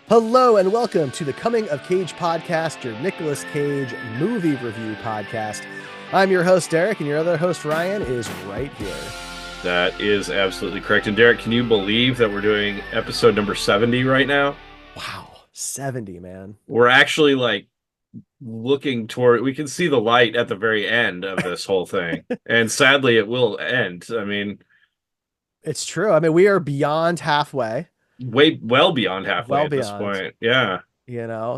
Hello and welcome to the Coming of Cage podcast, your Nicolas Cage movie review podcast. I'm your host, Derek, and your other host, Ryan, is right here. That is absolutely correct. And Derek, can you believe that we're doing episode number 70 right now? Wow, 70, man. We're actually looking toward, we can see the light at the very end of this whole thing. And sadly, it will end. I mean, It's true. I mean, we are beyond halfway. well beyond halfway Well at this beyond. point. Yeah.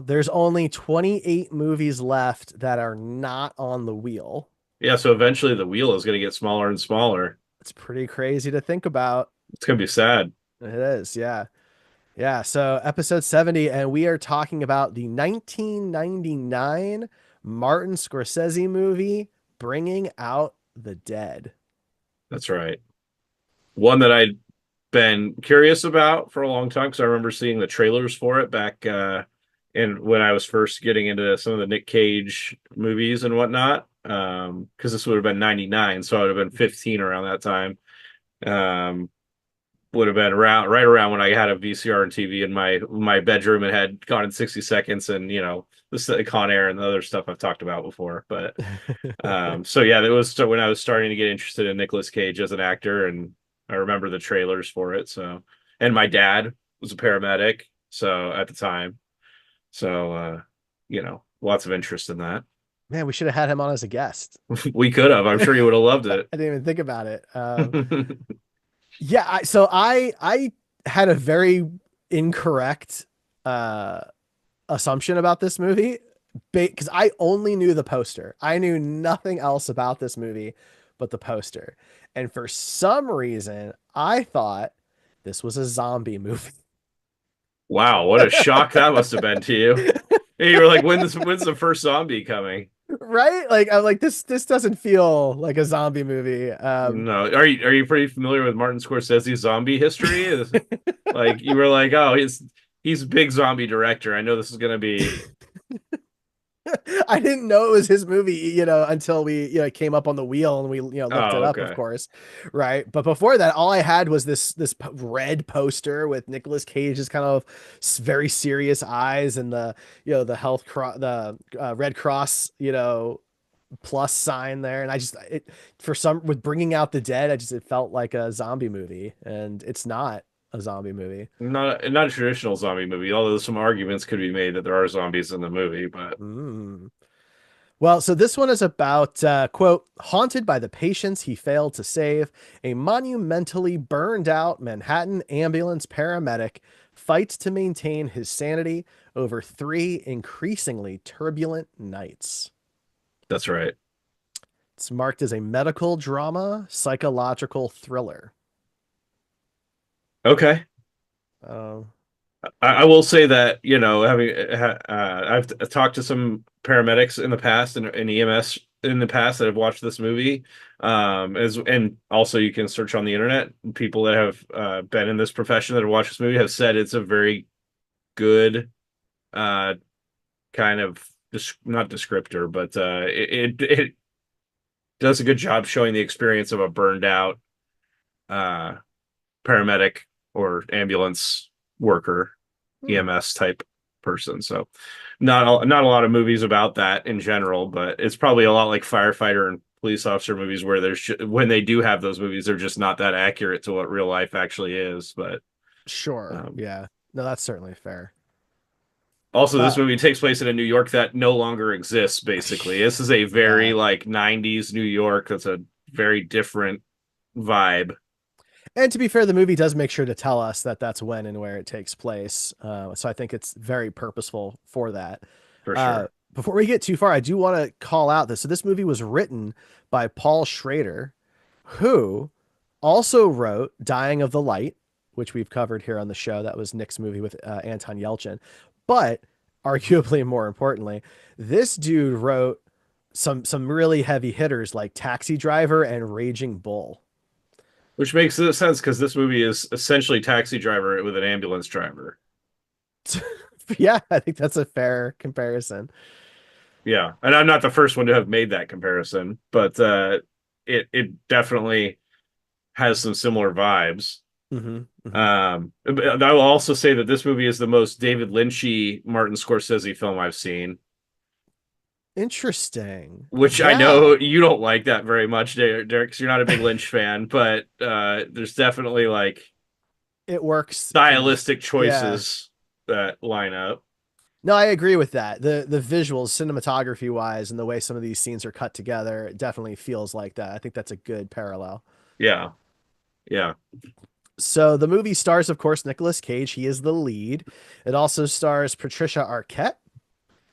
There's only 28 movies left that are not on the wheel. Yeah. So eventually the wheel is going to get smaller and smaller. It's pretty crazy to think about. It's going to be sad. It is, yeah. Yeah, so episode 70, and we are talking about the 1999 Martin Scorsese movie, Bringing Out the Dead. That's right. One that I'd been curious about for a long time because I remember seeing the trailers for it back in when I was first getting into some of the Nic Cage movies and whatnot. Because this would have been 99, so I would have been 15 around that time. Would have been right around when I had a VCR and TV in my bedroom and had Gone in 60 Seconds and the Con Air and the other stuff I've talked about before. But so yeah, that was when I was starting to get interested in Nicolas Cage as an actor, and I remember the trailers for it. So, and my dad was a paramedic, so at the time, so lots of interest in that. Man, we should have had him on as a guest. We could have. I'm sure he would have loved it. I didn't even think about it. Yeah, I had a very incorrect assumption about this movie because I only knew the poster. I knew nothing else about this movie but the poster. And for some reason, I thought this was a zombie movie. Wow, what a shock that must have been to you. You were like, when's the first zombie coming? Right? Like I'm like this doesn't feel like a zombie movie. No. Are you pretty familiar with Martin Scorsese's zombie history? Like you were like, oh, he's a big zombie director. I know this is gonna be. I didn't know it was his movie, until we, came up on the wheel and we, looked it up, Okay. of course. Right. But before that, all I had was this red poster with Nicolas Cage's kind of very serious eyes and the Red Cross, plus sign there. And with Bringing Out the Dead, it felt like a zombie movie, and it's not a zombie movie. Not a traditional zombie movie, although some arguments could be made that there are zombies in the movie, but Well, so this one is about, quote, haunted by the patients he failed to save, a monumentally burned out Manhattan ambulance paramedic fights to maintain his sanity over 3 increasingly turbulent nights. that's right. It's marked as a medical drama, psychological thriller. Okay. Uh, I will say that, I've talked to some paramedics in the past and EMS in the past that have watched this movie. And also you can search on the internet. People that have been in this profession that have watched this movie have said it's a very good kind of not descriptor, but it does a good job showing the experience of a burned out paramedic or ambulance worker, EMS type person. So not a lot of movies about that in general, but it's probably a lot like firefighter and police officer movies where when they do have those movies, they're just not that accurate to what real life actually is. But sure. Yeah. No, that's certainly fair. also, Uh, this movie takes place in a New York that no longer exists, basically. This is a very yeah. 90s New York. That's a very different vibe. And to be fair, the movie does make sure to tell us that that's when and where it takes place. So I think it's very purposeful for that. For sure. Before we get too far, I do want to call out this. So this movie was written by Paul Schrader, who also wrote Dying of the Light, which we've covered here on the show. That was Nick's movie with Anton Yelchin. But arguably more importantly, this dude wrote some really heavy hitters like Taxi Driver and Raging Bull. Which makes sense because this movie is essentially Taxi Driver with an ambulance driver. Yeah, I think that's a fair comparison. Yeah, and I'm not the first one to have made that comparison, but it definitely has some similar vibes. Hmm. But I will also say that this movie is the most David Lynchy Martin Scorsese film I've seen, Interesting. which I know Yeah, you don't like that very much, Derek, 'cause you're not a big Lynch fan, but there's definitely like it works for me. stylistic Yeah. choices that line up. No, I agree with that. The visuals, cinematography wise, and the way some of these scenes are cut together, it definitely feels like that. I think that's a good parallel. Yeah, yeah. So the movie stars, of course, Nicolas Cage. He is the lead. It also stars Patricia Arquette,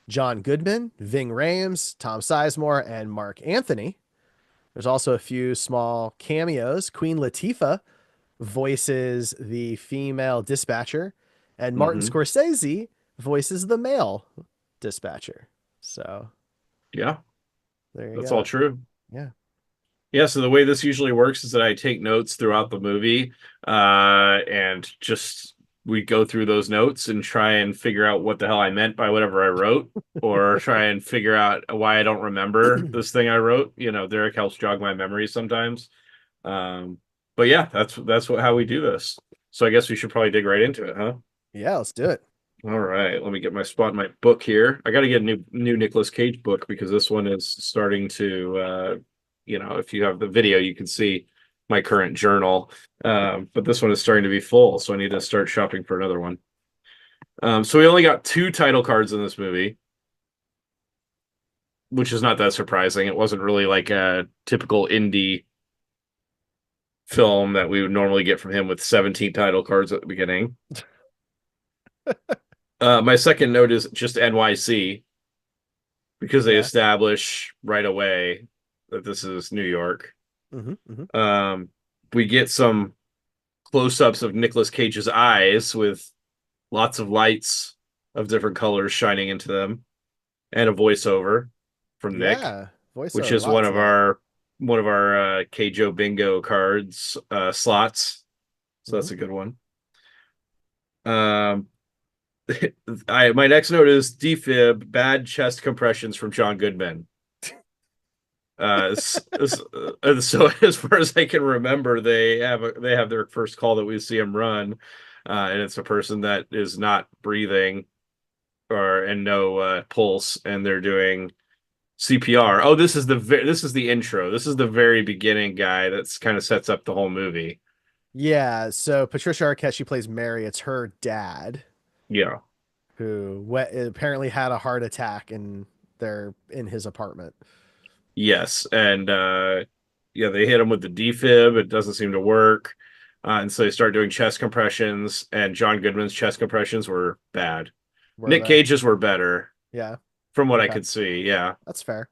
John Goodman, Ving Rhames, Tom Sizemore, and Marc Anthony. There's also a few small cameos. Queen Latifah voices the female dispatcher, and Martin Hmm. Scorsese voices the male dispatcher. So Yeah, there you that's all go. true. Yeah. Yeah, so the way this usually works is that I take notes throughout the movie, and just we go through those notes and try and figure out what the hell I meant by whatever I wrote, or try and figure out why I don't remember this thing I wrote. Derek helps jog my memory sometimes. Um, but yeah, how we do this. So I guess we should probably dig right into it, huh? Yeah, let's do it. All right, let me get my spot in my book here. I got to get a new Nicolas Cage book because this one is starting to if you have the video, you can see my current journal. But this one is starting to be full, so I need to start shopping for another one. So we only got two title cards in this movie, which is not that surprising. It wasn't really like a typical indie film that we would normally get from him with 17 title cards at the beginning. My second note is just NYC because they Yeah. establish right away that this is New York. Hmm. Hmm. Um, we get some close-ups of Nicolas Cage's eyes with lots of lights of different colors shining into them, and a voiceover from Nick, Yeah. which Voiceover, is lots of that. one of our Cajo bingo cards slots. So Hmm. that's a good one. Um, my next note is defib bad chest compressions from John Goodman. So as far as I can remember, they have their first call that we see him run, and it's a person that is not breathing or and no pulse, and they're doing CPR. Oh, this is the intro. This is the very beginning guy that's kind of sets up the whole movie. Yeah. So Patricia Arquette, she plays Mary. It's her dad Yeah. who apparently had a heart attack and they're in his apartment. Yes, and yeah, they hit him with the defib. It doesn't seem to work, and so they start doing chest compressions. And John Goodman's chest compressions were bad. Were Nic they? Cage's were better, Yeah. from what I Okay. could see. Yeah, That's fair.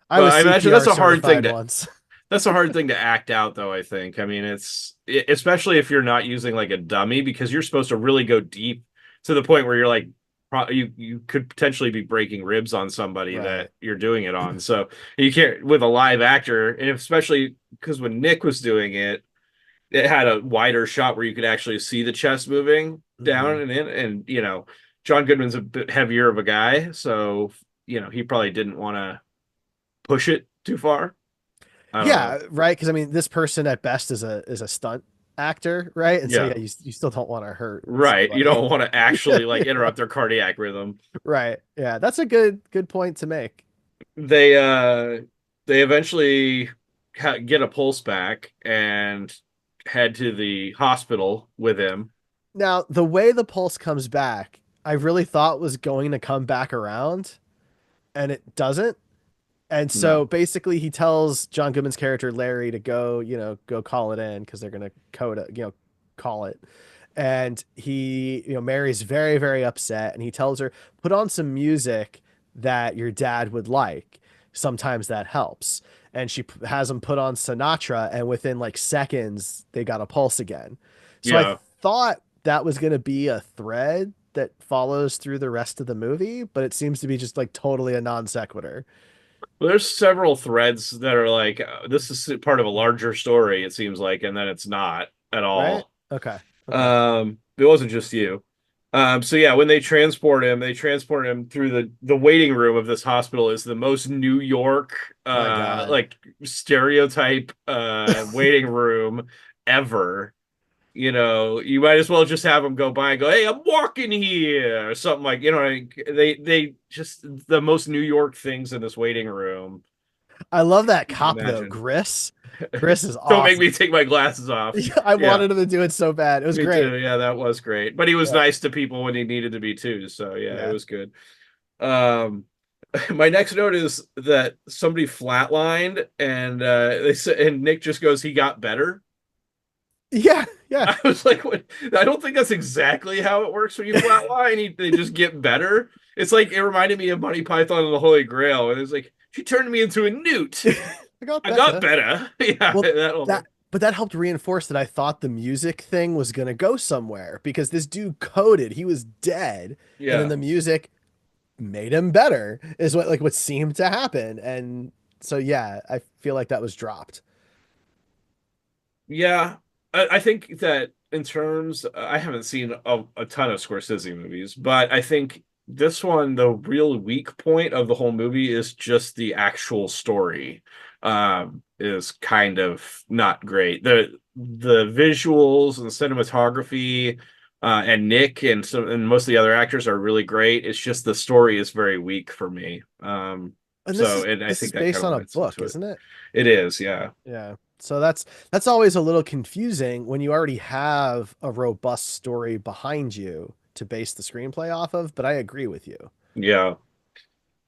I but was I imagine CPR certified once. that's a hard thing to act out, though. I think. I mean, especially if you're not using like a dummy because you're supposed to really go deep to the point where you're like you could potentially be breaking ribs on somebody Right. that you're doing it on. So you can't with a live actor, and especially because when Nick was doing it, it had a wider shot where you could actually see the chest moving Hmm. down and in, and John Goodman's a bit heavier of a guy, so he probably didn't want to push it too far. I don't know. Yeah, right. Because I mean, this person at best is a stunt actor, right? And so Yeah. yeah, you still don't want to hurt Right. You somebody. don't want to actually like Yeah. interrupt their cardiac rhythm. Right. Yeah, that's a good point to make. They they eventually get a pulse back and head to the hospital with him. Now, the way the pulse comes back, I really thought was going to come back around, and it doesn't. And so No. basically, he tells John Goodman's character Larry to go, go call it in because they're gonna code it, call it. And he, Mary's very, very upset, and he tells her, put on some music that your dad would like. Sometimes that helps. And she has him put on Sinatra, and within like seconds, they got a pulse again. So I Yeah. thought that was gonna be a thread that follows through the rest of the movie, but it seems to be just like totally a non sequitur, Well, there's several threads that are like this is part of a larger story, it seems like, and then it's not at right? all. Okay. Okay. It wasn't just you. So yeah, when they transport him through the waiting room of this hospital is the most New York My God. like stereotype waiting room ever. you might as well just have them go by and go, "Hey, I'm walking here," or something like, like, they just the most New York things in this waiting room I love that you can cop though, imagine. Gris. Gris is Don't make awesome. me take my glasses off. I Yeah, wanted him to do it so bad. It was me great. too. Yeah, that was great. But he was Yeah. nice to people when he needed to be too. So yeah, it Yeah. was good. Um, my next note is that somebody flatlined, and they said, and Nick just goes, "He got better." Yeah. Yeah. I was like, "What?" I don't think that's exactly how it works when you flatline. They just get better. It's like it reminded me of Monty Python and the Holy Grail, and it's like she turned me into a newt. I got I got better. better. Yeah, Well, that whole that thing. but that helped reinforce that I thought the music thing was gonna go somewhere because this dude coded, he was dead, and then Yeah, the music made him better, is what seemed to happen. And so yeah, I feel like that was dropped. yeah. I think that in terms, I haven't seen a ton of Scorsese movies, but I think this one, the real weak point of the whole movie is just the actual story. Is kind of not great. The visuals and cinematography, and Nick and most of the other actors are really great. It's just the story is very weak for me. And So and I this is think that based kind of on a lends book, into it. isn't it? It is, yeah. Yeah. So that's always a little confusing when you already have a robust story behind you to base the screenplay off of, but I agree with you. Yeah.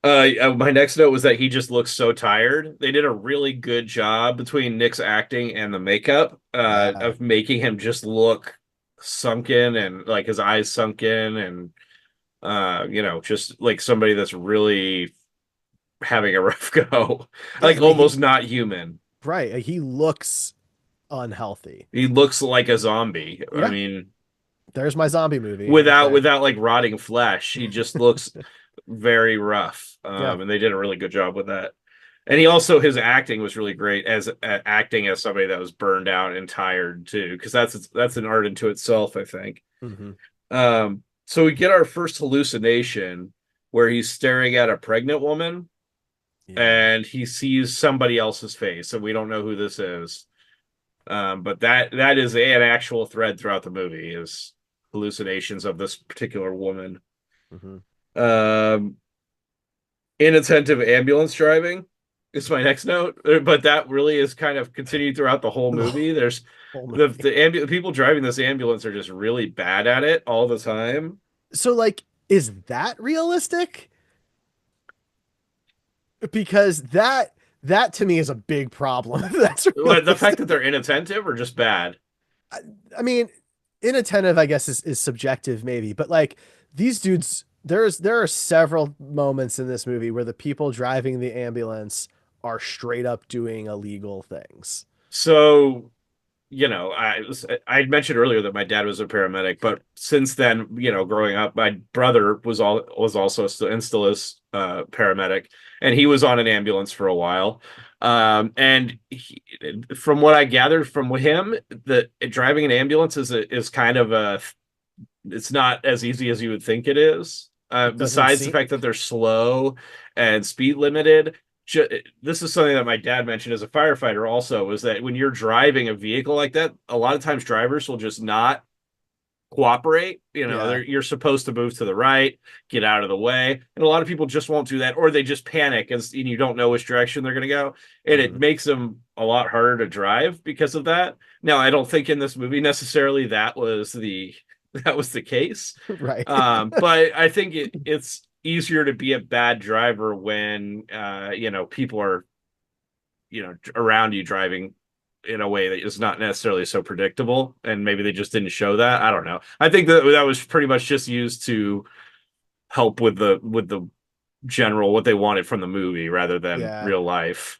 My next note was that he just looks so tired. They did a really good job between Nick's acting and the makeup, Yeah. of making him just look sunken and like his eyes sunken and just like somebody that's really having a rough go, Yeah, like I mean almost not human. he looks unhealthy. He looks like a zombie. I Yeah. mean, There's my zombie movie right without there. without like rotting flesh, he just looks very rough. Yeah. And they did a really good job with that. And he also his acting was really great as acting as somebody that was burned out and tired too, because that's an art into itself, I think. Hmm. So we get our first hallucination where he's staring at a pregnant woman Yeah. and he sees somebody else's face, and we don't know who this is. But that is an actual thread throughout the movie is hallucinations of this particular woman. Hmm. Um, Inattentive ambulance driving is my next note, but that really is kind of continued throughout the whole The movie. There's whole movie. the people driving this ambulance are just really bad at it all the time. So like, is that realistic? Because that to me is a big problem. That's Like the fact realistic. that they're inattentive or just bad. I, I mean, inattentive, I guess, is subjective maybe, but like these dudes, there are several moments in this movie where the people driving the ambulance are straight up doing illegal things. So I mentioned earlier that my dad was a paramedic, but since then, growing up, my brother was also still and still is paramedic, and he was on an ambulance for a while. And from what I gathered from him, the driving an ambulance is kind of it's not as easy as you would think it is. It doesn't Besides the seem fact that they're slow and speed limited, this is something that my dad mentioned as a firefighter also, was that when you're driving a vehicle like that, a lot of times drivers will just not cooperate. yeah. You're supposed to move to the right, get out of the way, and a lot of people just won't do that, or they just panic and you don't know which direction they're going to go, and it Hmm. makes them a lot harder to drive because of that. Now, I don't think in this movie necessarily that was the case, Right. but I think it's easier to be a bad driver when people are around you driving in a way that is not necessarily so predictable, and maybe they just didn't show that. I don't know. I think that was pretty much just used to help with the general what they wanted from the movie rather than Yeah. real life.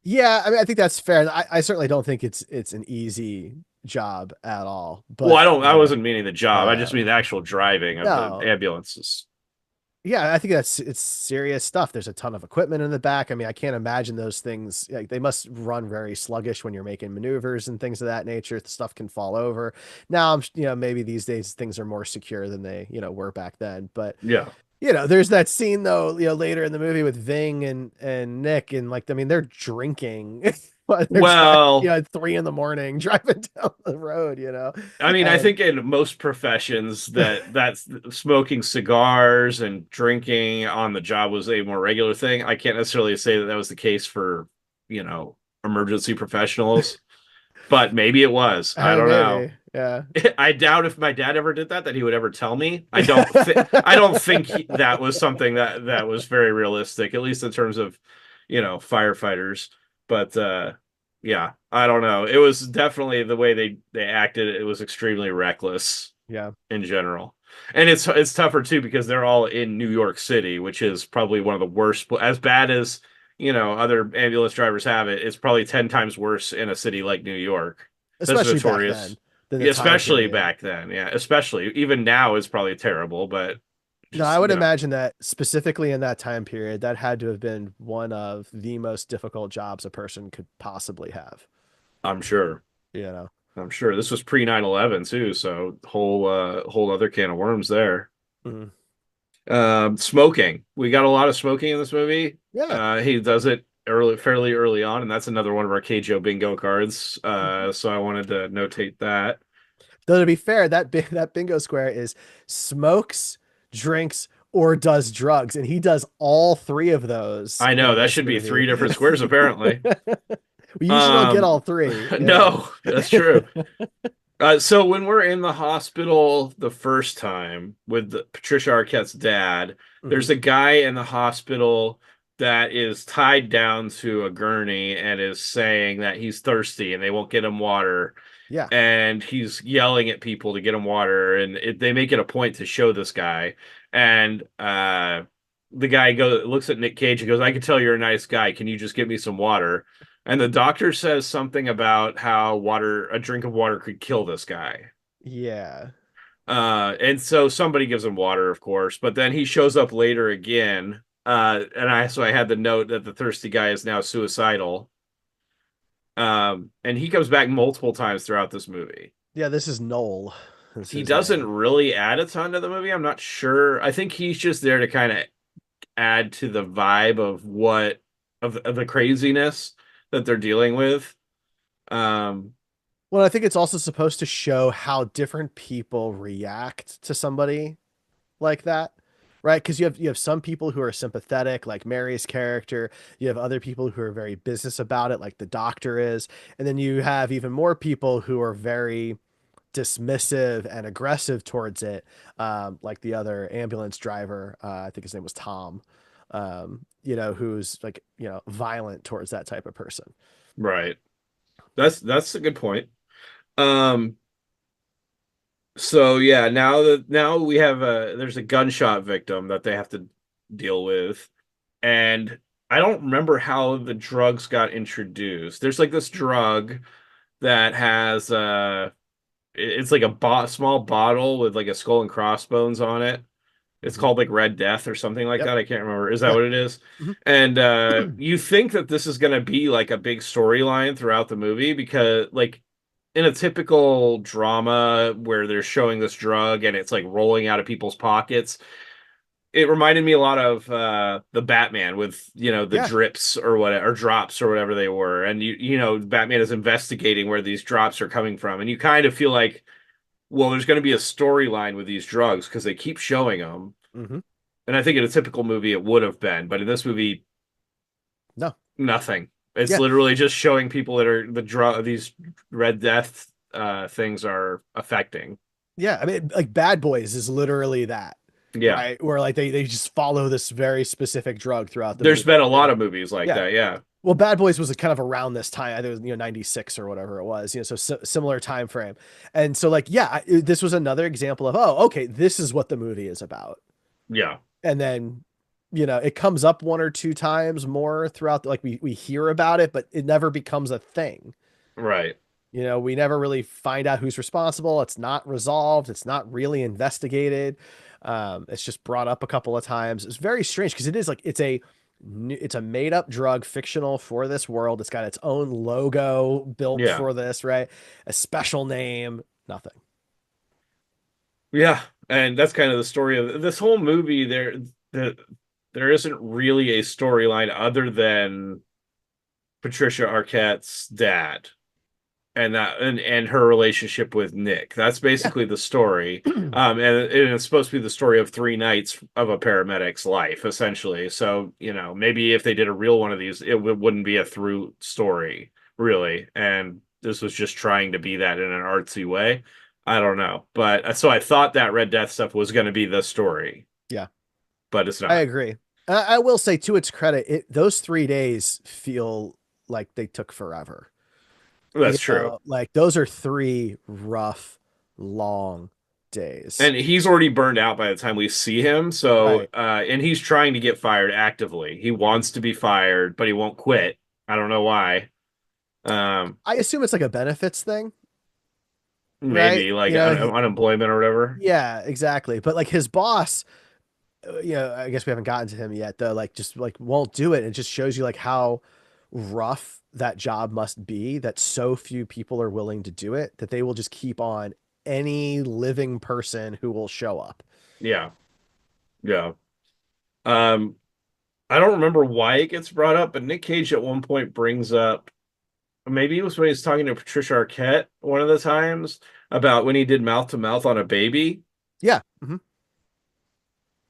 Yeah, I mean, I think that's fair. I certainly don't think it's an easy job at all. Well, But I wasn't meaning the job. I just yeah, mean the actual driving of the no, ambulances. yeah, I think it's serious stuff. There's a ton of equipment in the back. I mean, I can't imagine those things. Like they must run very sluggish when you're making maneuvers and things of that nature. The stuff can fall over. Now, maybe these days things are more secure than they were back then. But Yeah. There's that scene though, later in the movie with Ving and Nick, and like, I mean, they're drinking while they're driving, Well, at 3 in the morning, driving down the road, I mean, I and think in most professions that's smoking cigars and drinking on the job was a more regular thing. I can't necessarily say that that was the case for, you know, emergency professionals, but maybe it was. I don't know. maybe, yeah. I doubt if my dad ever did that he would ever tell me. I don't think that was something that was very realistic, at least in terms of, you know, firefighters. But yeah, I don't know. It was definitely the way they acted. It was extremely reckless Yeah. in general. And it's tougher too because they're all in New York City, which is probably one of the worst, as bad as, you know, other ambulance drivers have it. It's probably 10 times worse in a city like New York. That's Especially back notorious. then, than the Yeah, time especially period. back then. Yeah, especially even now it's probably terrible, but No, just, I would you know, imagine that specifically in that time period, that had to have been one of the most difficult jobs a person could possibly have. I'm sure. You know. I'm sure this was pre 9/11 too, so whole other can of worms there. Mhm. Smoking. We got a lot of smoking in this movie. Yeah. He does it fairly early on, and that's another one of our KJO bingo cards. So I wanted to notate that. Though to be fair, that bingo square is smokes, drinks, or does drugs, and he does all three of those I know in that this should be movie. three different squares apparently. We usually don't get all three. No, that's true. So when we're in the hospital the first time with Patricia Arquette's dad, there's Mhm. a guy in the hospital that is tied down to a gurney and is saying that he's thirsty and they won't get him water. Yeah. And he's yelling at people to get him water. And they make it a point to show this guy. And the guy looks at Nic Cage and goes, "I can tell you're a nice guy. Can you just get me some water?" And the doctor says something about how a drink of water could kill this guy. Yeah. And so somebody gives him water, of course, but then he shows up later again. I had the note that the thirsty guy is now suicidal. And he comes back multiple times throughout this movie. Yeah, this is Noel. Is He his doesn't name. really add a ton to the movie. I'm not sure. I think he's just there to kind of add to the vibe of of the craziness that they're dealing with. Um, Well, I think it's also supposed to show how different people react to somebody like that, right? Because you have some people who are sympathetic, like Mary's character. You have other people who are very business about it, like the doctor is, and then you have even more people who are very dismissive and aggressive towards it, like the other ambulance driver. I think his name was Tom. Who's like violent towards that type of person. right. That's a good point. Um, so yeah, now we have there's a gunshot victim that they have to deal with, and I don't remember how the drugs got introduced. There's like this drug that has it's like a small bottle with like a skull and crossbones on it. It's Mhm. called like Red Death or something like Yep. that. I can't remember. Is that Yeah. what it is? Mhm. And you think that this is going to be like a big storyline throughout the movie because like in a typical drama where they're showing this drug and it's like rolling out of people's pockets, it reminded me a lot of the Batman with, you know, the Yeah. drips or whatever, or drops or whatever they were. And you know, Batman is investigating where these drops are coming from. And you kind of feel like, well, there's going to be a storyline with these drugs because they keep showing them. Hmm. And I think in a typical movie it would have been, but in this movie, No. nothing. It's Yeah. literally just showing people that are these Red Death things are affecting. Yeah. I mean, like Bad Boys is literally that, Yeah. right? Where like they just follow this very specific drug throughout the There's movie. been a lot of movies like Yeah. that. Yeah. Well, Bad Boys was kind of around this time. I think it was 96 or whatever it was. So similar time frame. And so like yeah, this was another example of okay, this is what the movie is about. Yeah. And then it comes up one or two times more throughout like we hear about it, but it never becomes a thing. Right. We never really find out who's responsible. It's not resolved. It's not really investigated. It's just brought up a couple of times. It's very strange because it is like it's a made up drug, fictional for this world. It's got its own logo built Yeah. for this, right? A special name, nothing. Yeah. and that's kind of the story of this whole movie. The, there isn't really a storyline other than Patricia Arquette's dad and her relationship with Nick. That's Yeah. basically the story. And it's supposed to be the story of 3 nights of a paramedic's life, essentially. So, maybe if they did a real one of these, wouldn't be a through story, really. And this was just trying to be that in an artsy way. I don't know. But so I thought that Red Death stuff was going to be the story, Yeah, but it's I not. agree. I will say, to its credit, those 3 days feel like they took forever. That's true. Like those are 3 rough, long days. And he's already burned out by the time we see him. So, Right. and he's trying to get fired actively. He wants to be fired, but he won't quit. I don't know why. Um, I assume it's like a benefits thing, right? Maybe like unemployment or whatever. Yeah, exactly. But like his boss, I guess we haven't gotten to him yet, though, like just like won't do it. It just shows you like how rough that job must be, that so few people are willing to do it, that they will just keep on any living person who will show up. Yeah, yeah. Um, I don't remember why it gets brought up, but Nick Cage at one point brings up, maybe it was when he's talking to Patricia Arquette one of the times about when he did mouth to mouth on a baby, Yeah. Mhm.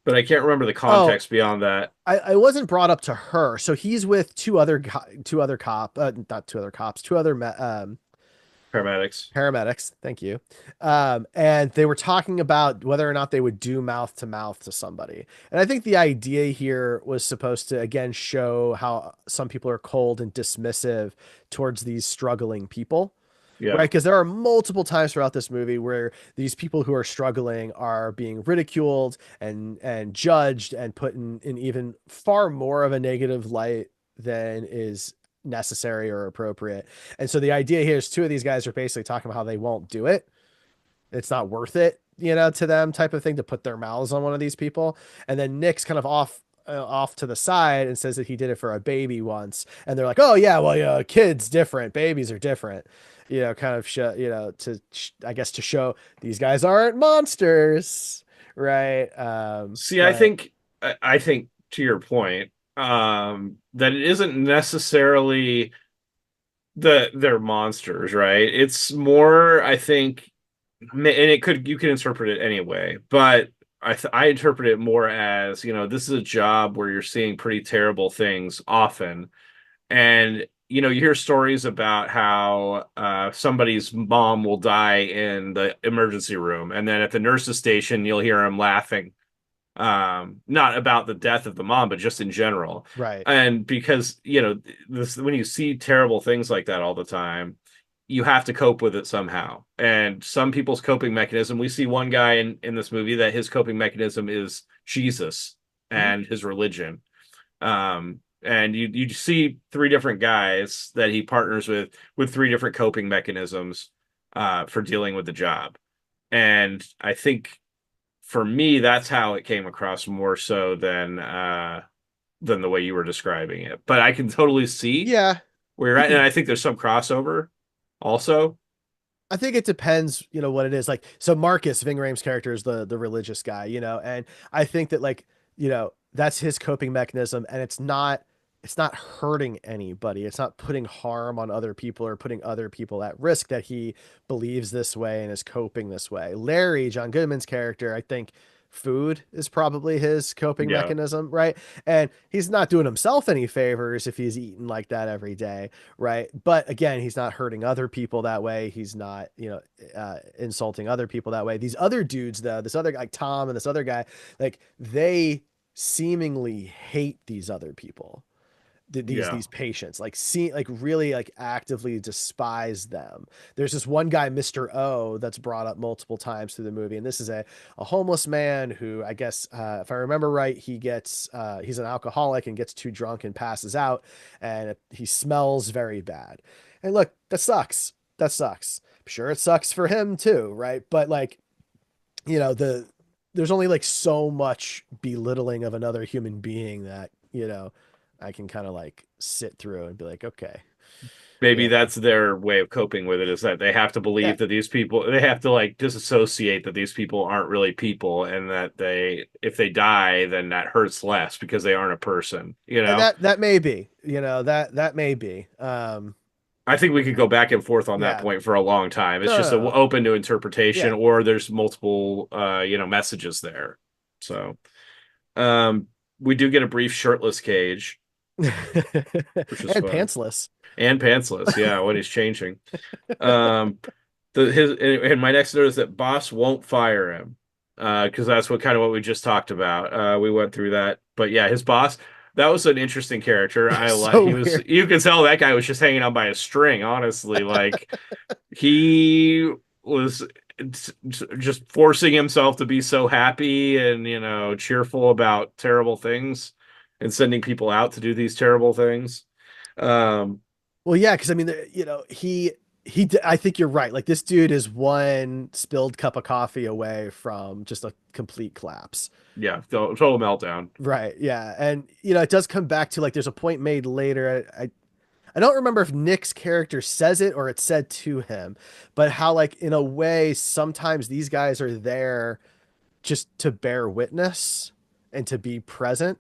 but I can't remember the Oh, context beyond that. I wasn't brought up to her. So he's with two other not two other cops, two other Paramedics. paramedics. Thank you. And they were talking about whether or not they would do mouth to mouth to somebody. And I think the idea here was supposed to, again, show how some people are cold and dismissive towards these struggling people. Right, Yeah, because there are multiple times throughout this movie where these people who are struggling are being ridiculed and judged and put in even far more of a negative light than is necessary or appropriate. And so the idea here is two of these guys are basically talking about how they won't do it. It's not worth it, to them, type of thing, to put their mouths on one of these people. And then Nick's kind of off to the side and says that he did it for a baby once. And they're like, "Oh yeah, well, kids different, babies are different." Kind of I guess to show these guys aren't monsters, right? see, I But think I think to your point, that it isn't necessarily they're monsters, right? It's more, I think, and you can interpret it anyway, but I interpret it more as, this is a job where you're seeing pretty terrible things often, and you hear stories about how somebody's mom will die in the emergency room, and then at the nurse's station you'll hear them laughing, not about the death of the mom, but just in general. right. And because this, when you see terrible things like that all the time, you have to cope with it somehow. And some people's coping mechanism, we see one guy in this movie that his coping mechanism is Jesus Mhm. and his religion. And you see 3 different guys that he partners with 3 different coping mechanisms for dealing with the job. And I think for me, that's how it came across more so than the way you were describing it. But I can totally see Yeah. where you're at, and I think there's some crossover also. I think it depends, what it is. Like, so Marcus, Ving Rhames' character, is the religious guy, and I think that, like, that's his coping mechanism, and it's not hurting anybody. It's not putting harm on other people or putting other people at risk, that he believes this way and is coping this way. Larry, John Goodman's character, I think food is probably his coping Yeah, mechanism, right? And he's not doing himself any favors if he's eating like that every day, right? But again, he's not hurting other people that way. He's not, insulting other people that way. These other dudes, though, this other, like Tom and this other guy, like they seemingly hate these other people, yeah, these patients, like see, like really, like actively despise them. There's this one guy, Mr. O, that's brought up multiple times through the movie, and this is a homeless man who, I guess, if I remember right, he's an alcoholic and gets too drunk and passes out, and he smells very bad. And look, that sucks. That sucks. I'm sure it sucks for him too, right? But like, there's only like so much belittling of another human being that I can kind of like sit through and be like, okay. Maybe Yeah. that's their way of coping with it, is that they have to Yeah. believe that these people, they have to like disassociate that these people aren't really people, and that if they die, then that hurts less because they aren't a person, you And know? that may be, that may be. I think we could go back and forth on that Yeah. point for a long time. It's No, just no, no. open to interpretation, Yeah. or there's multiple, messages there. So, um, we do get a brief shirtless Cage, which is And fun, pantsless. and pantsless. Yeah, when he's changing. Um, and my next note is that boss won't fire him, because that's what kind of what we just talked about. We went through that, but yeah, his boss. That was an interesting character. I like. He So was. weird. You could tell that guy was just hanging on by a string. Honestly, like he was just forcing himself to be so happy and cheerful about terrible things, and sending people out to do these terrible things. Um, Well, yeah, because I mean, I think you're right. Like this dude is one spilled cup of coffee away from just a complete collapse. yeah, total meltdown. Right. Yeah. And it does come back to like there's a point made later. I don't remember if Nick's character says it or it's said to him, but how like in a way sometimes these guys are there just to bear witness and to be present,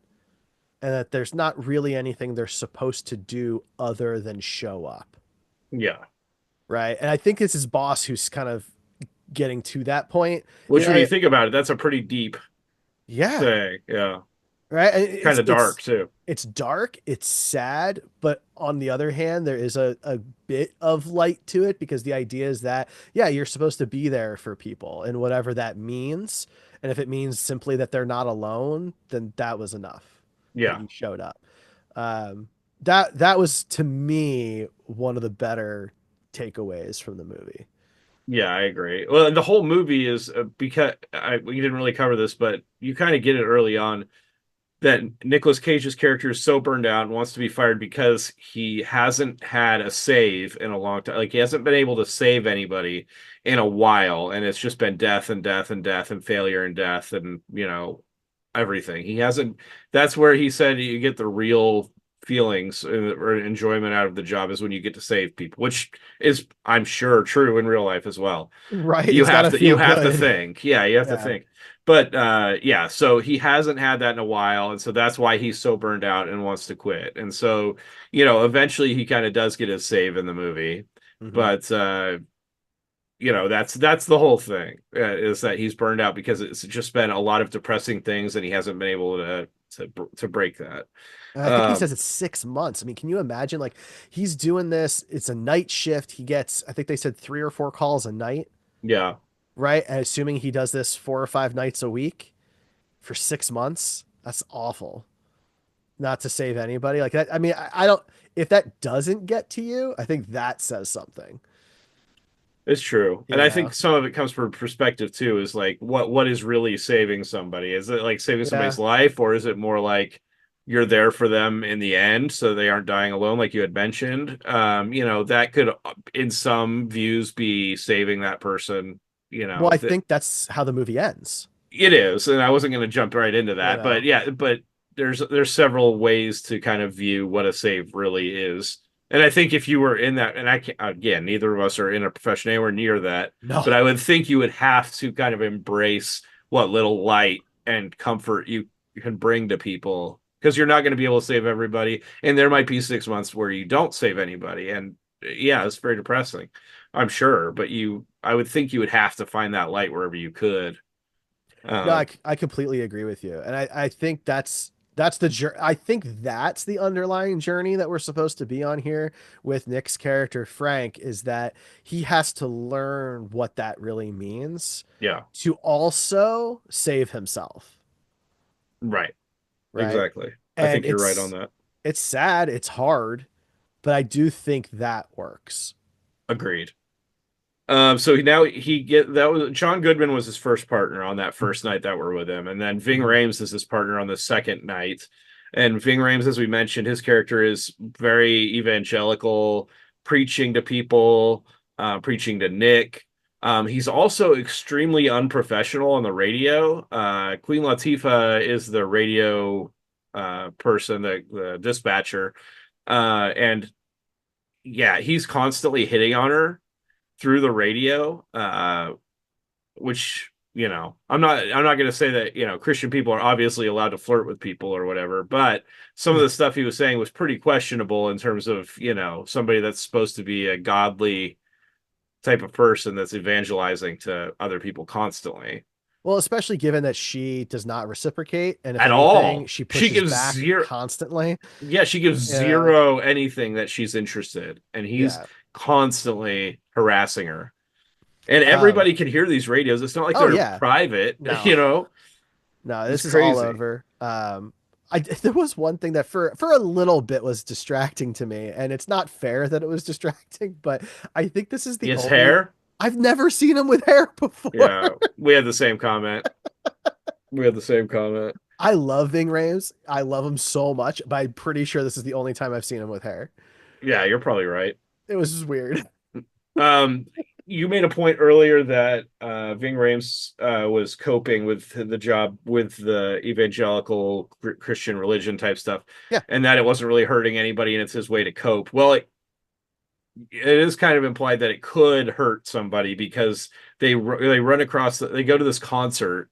and that there's not really anything they're supposed to do other than show up. Yeah. Right. And I think it's his boss who's kind of getting to that point. Which, when you think about it, that's a pretty deep Yeah. thing. Yeah. Right. And Kind it's of it's dark too. it's dark, it's sad, but on the other hand, there is a bit of light to it because the idea is that, yeah, you're supposed to be there for people and whatever that means. And if it means simply that they're not alone, then that was enough that Yeah. you showed up. That was to me one of the better takeaways from the movie. Yeah, I agree. Well, and the whole movie is, because we didn't really cover this, but you kind of get it early on that Nicolas Cage's character is so burned out and wants to be fired because he hasn't had a save in a long time. Like he hasn't been able to save anybody in a while, and it's just been death and death and death and failure and death and everything. He hasn't. That's where he said you get the real feelings or enjoyment out of the job, is when you get to save people, which is, I'm sure, true in real life as well. Right. You It's got have to to feel you have to good. think. Yeah, you have to Yeah. think. But yeah, so he hasn't had that in a while, and so that's why he's so burned out and wants to quit. And so, eventually he kind of does get his save in the movie. Hmm. But that's the whole thing, is that he's burned out because it's just been a lot of depressing things, and he hasn't been able to break that. And I think he Um, says it's 6 months. I mean, can you imagine? Like, he's doing this. It's a night shift. He gets, I think they said 3 or 4 calls a night, yeah, right? And assuming he does this 4 or 5 nights a week for 6 months, that's awful. Not to save anybody like that. I mean, I don't. If that doesn't get to you, I think that says something. it's true. And You I know? think some of it comes from perspective too, is like what is really saving somebody? Is it like saving Yeah. somebody's life, or is it more like you're there for them in the end so they aren't dying alone, like you had mentioned? That could, in some views, be saving that person, Well, I think that's how the movie ends. it is, and I wasn't going to jump right into You that, but know? yeah, but there's several ways to kind of view what a save really is. And I think if you were in that, and I can't, again, neither of us are in a profession anywhere near that, but No. I would think you would have to kind of embrace what little light and comfort you can bring to people, because you're not going to be able to save everybody, and there might be 6 months where you don't save anybody, and yeah, it's very depressing, I'm sure, but I would think you would have to find that light wherever you could. No, Um, I completely agree with you, and I think that's the journey. I think that's the underlying journey that we're supposed to be on here with Nick's character Frank, is that he has to learn what that really means yeah. to also save himself, Right. right? Exactly. I And think you're right on it's that. it's sad, it's hard, but I do think that works. Agreed. So now he get that was John Goodman was his first partner on that first night that we're with him, and then Ving Mhm. Rhames is his partner on the second night. And Ving Rhames, as we mentioned, his character is very evangelical, preaching to people, preaching to Nick. He's also extremely unprofessional on the radio. Queen Latifah is the radio person, the dispatcher, and yeah, he's constantly hitting on her through the radio, which, I'm not going to say that, Christian people are obviously allowed to flirt with people or whatever, but some of the stuff he was saying was pretty questionable in terms of, somebody that's supposed to be a godly type of person that's evangelizing to other people constantly. Well, especially given that she does not reciprocate, and if At anything, all. she She pushes gives back zero. constantly. Yeah, she gives Yeah, zero anything that she's interested, and he's yeah. constantly harassing her. And Um, everybody can hear these radios. It's not like oh they're yeah, private, no, no, It's this is all crazy. over. There was one thing that for a little bit was distracting to me, and it's not fair that it was distracting, but I think this is the His only. hair. I've never seen him with hair before. Yeah, we had the same comment. We had the same comment. I love Ving Rhames. I love him so much, but I'm pretty sure this is the only time I've seen him with hair. Yeah, you're probably right. It was just weird. Um, you made a point earlier that Ving Rhames was coping with the job with the evangelical Christian religion type stuff, Yeah, and that it wasn't really hurting anybody, and it's his way to cope. Well, it is kind of implied that it could hurt somebody because they run across they go to this concert,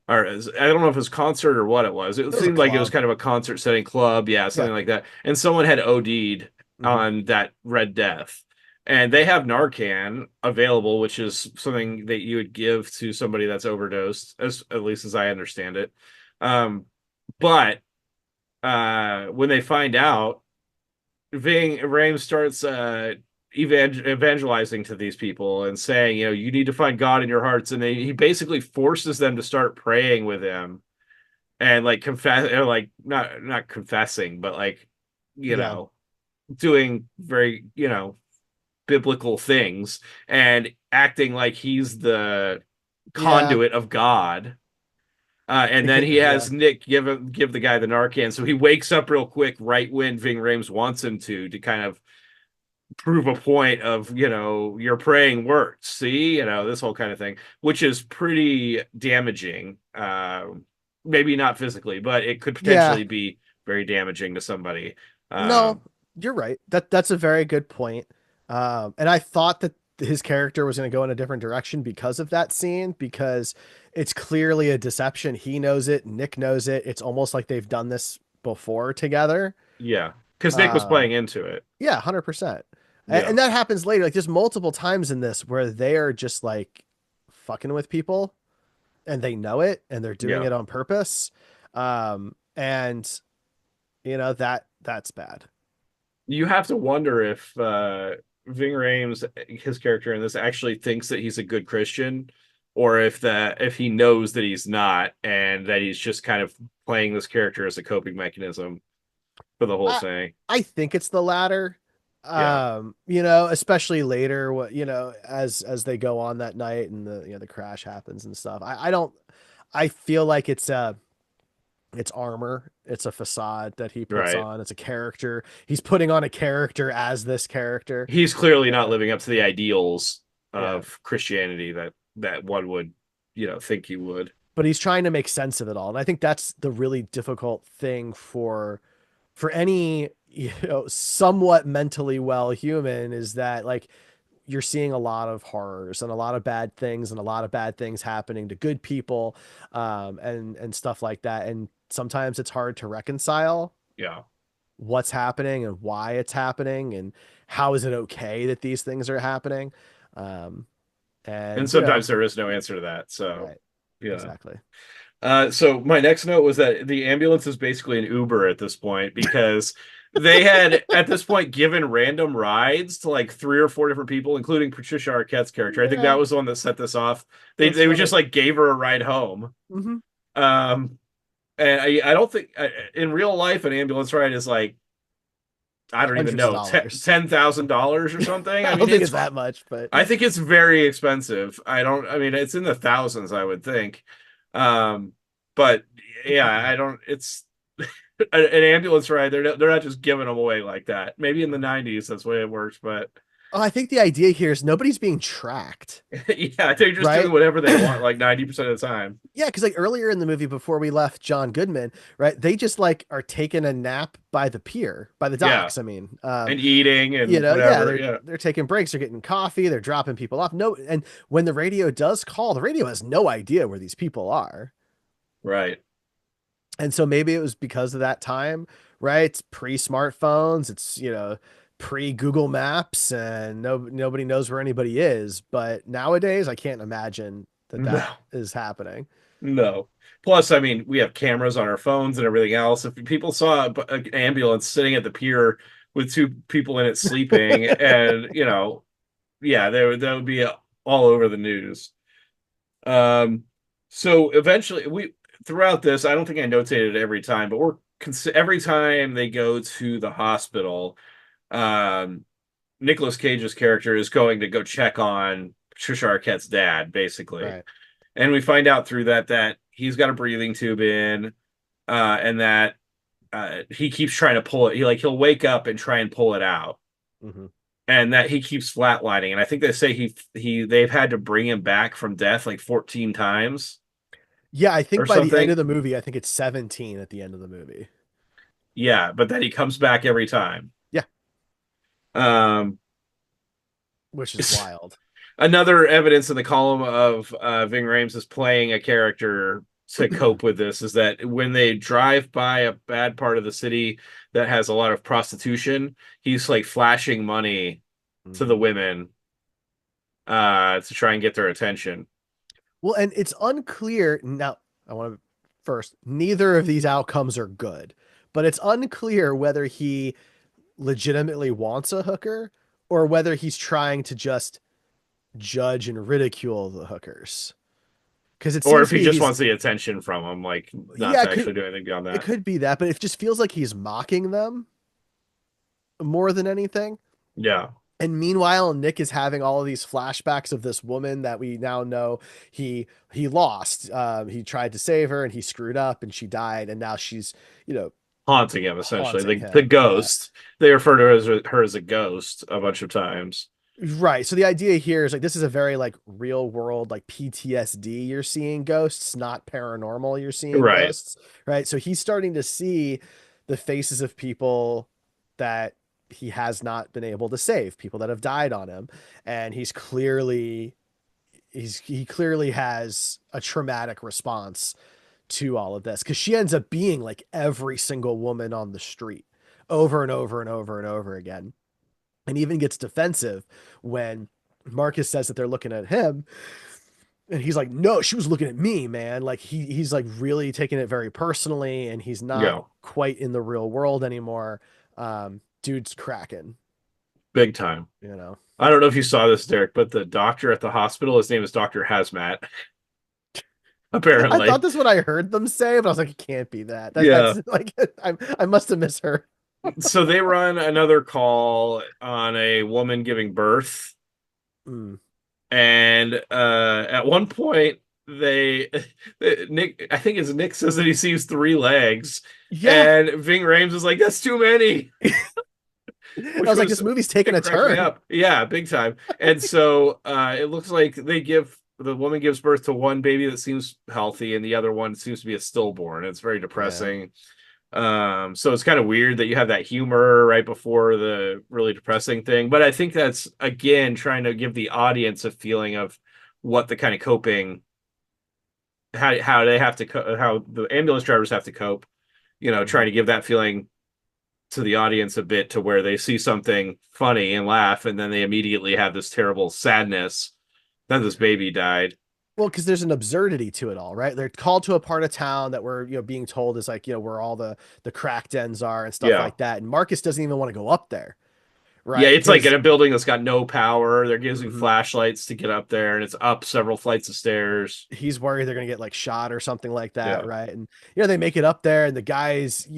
or I don't know if it was concert or what it was. It it was a seemed like it was club. kind of a concert setting club, yeah, Yeah. something like that. And someone had OD'd Hmm. on that Red Death. And they have Narcan available, which is something that you would give to somebody that's overdosed, as at least as I understand it. Um, but when they find out, Ving Rhames starts evangelizing to these people and saying, you need to find God in your hearts, and he basically forces them to start praying with him and like confess, or like not confessing, but like you Yeah. know doing very biblical things and acting like he's the Yeah. conduit of God. And then he Yeah. has Nick give the guy the Narcan, so he wakes up real quick right when Ving Rhames wants him to kind of prove a point of your praying works. See, this whole kind of thing, which is pretty damaging. Maybe not physically, but it could Yeah. potentially be very damaging to somebody. No, Um, you're right. That's a very good point. And I thought that his character was going to go in a different direction because of that scene, because it's clearly a deception. He knows it. Nick knows it. It's almost like they've done this before together. yeah, because Nick was Um, playing into it. yeah, 100%. Yeah, And that happens later. Like there's multiple times in this where they are just like fucking with people and they know it and they're doing yeah. it on purpose. And that's bad. You have to wonder if Ving Rhames, his character in this, actually thinks that he's a good Christian, or if he knows that he's not, and that he's just kind of playing this character as a coping mechanism for the whole I thing. I think it's the latter. Yeah, Especially later, as they go on that night and the crash happens and stuff. I don't I feel like it's armor. It's a facade that he puts right. on. It's a character. He's putting on a character as this character. He's clearly not Yeah. living up to the ideals Yeah. of Christianity that one would, think he would. But he's trying to make sense of it all. And I think that's the really difficult thing for any, somewhat mentally well human, is that like you're seeing a lot of horrors and a lot of bad things and a lot of bad things happening to good people, and stuff like that. And sometimes it's hard to reconcile Yeah. what's happening and why it's happening and how is it okay that these things are happening. Um, And and sometimes there is no answer to that. So, right, yeah. exactly. So my next note was that the ambulance is basically an Uber at this point, because they had at this point given random rides to like three or four different people, including Patricia Arquette's character. I think Yeah, that was the one that set this off. that's They were just funny. like gave her a ride home. Hmm. Um, and I don't think in real life an ambulance ride is like, I don't even Hundreds of know, dollars. $10,000 or something. I I don't mean, think it's that much, but I think it's very expensive. I mean, it's in the thousands, I would think. Um, but yeah, I don't, it's an ambulance ride. They're not just giving them away like that. Maybe in the 90s, that's the way it works, but Oh, I think the idea here is nobody's being tracked, Yeah, they're just doing right? whatever they want like 90% of the time. Yeah, because like earlier in the movie, before we left John Goodman, right? They just like are taking a nap by the pier, by the Yeah, docks. I mean, and eating and yeah, whatever. they're Yeah, they're taking breaks, they're getting coffee, they're dropping people off. No, and when the radio does call, the radio has no idea where these people are. right. And so maybe it was because of that time, right? It's pre-smartphones, it's pre-Google Maps, and nobody knows where anybody is. But nowadays, I can't imagine that No, that is happening. no. Plus, I mean, we have cameras on our phones and everything else. If people saw an ambulance sitting at the pier with two people in it sleeping, and yeah, that would be all over the news. Um, so eventually, we throughout this, I don't think I notated it every time, but every time they go to the hospital, um, Nicolas Cage's character is going to go check on Patricia Arquette's dad, basically, Right. and we find out through that he's got a breathing tube in, and that he keeps trying to pull it. He'll wake up and try and pull it out, Hmm. and that he keeps flatlining. And I think they say they've had to bring him back from death like 14 times Yeah, I think or by the end something. of the movie, I think it's 17 at the end of the movie. Yeah, but then he comes back every time. Yeah, Um, which is wild. another evidence in the column of Ving Rhames is playing a character to cope with this is that when they drive by a bad part of the city that has a lot of prostitution, he's like flashing money to the Mhm. women to try and get their attention. Well, and it's unclear now. I want to first, neither of these outcomes are good, but it's unclear whether he legitimately wants a hooker or whether he's trying to just judge and ridicule the hookers. Because it Or seems if to he me just he's, wants the attention from them, like not yeah, to actually do anything beyond it that. could be that, but it just feels like he's mocking them more than anything. Yeah. And meanwhile, Nick is having all of these flashbacks of this woman that we now know he lost. He tried to save her and he screwed up and she died, and now she's you know Haunting him, essentially. haunting The him. Yeah, ghost. They refer to her as a ghost a bunch of times. right. So the idea here is like this is a very like real world like PTSD. You're seeing ghosts, not paranormal. You're seeing Right. ghosts, right? So he's starting to see the faces of people that he has not been able to save, people that have died on him, and he clearly has a traumatic response to all of this because she ends up being like every single woman on the street over and over and over and over again, and even gets defensive when Marcus says that they're looking at him, and he's like, no, she was looking at me, man. Like he's like really taking it very personally, and he's not Yeah. quite in the real world anymore. Dude's cracking, Big time. you know. I don't know if you saw this, Derek, but the doctor at the hospital, his name is Dr. Hazmat, I thought apparently. this is what I heard them say, but I was like, it can't be that. Yeah. That's like I must have misheard. So they run another call on a woman giving birth. Mm. And at one point, they Nick, I think it's Nick says that he sees three legs, Yeah. and Ving Rhames is like, "That's too many," I which was like, was this movie's taking it a cracked me turn. up. Yeah, big time. And so it looks like the woman gives birth to one baby that seems healthy, and the other one seems to be a stillborn. It's very Yeah. depressing. So it's kind of weird that you have that humor right before the really depressing thing. But I think that's again trying to give the audience a feeling of what the kind of coping, how they have to how the ambulance drivers have to cope. Mhm. Trying to give that feeling to the audience a bit to where they see something funny and laugh, and then they immediately have this terrible sadness that this baby died. Well, because there's an absurdity to it all, right? They're called to a part of town that we're, being told is like, where all the crack dens are and stuff Yeah. like that. And Marcus doesn't even want to go up there, Yeah, right? it's like in Because a building that's got no power. They're using mhm, flashlights to get up there, and it's up several flights of stairs. he's worried they're gonna get like shot or something like that, Yeah. right? And they make it up there, and the guys,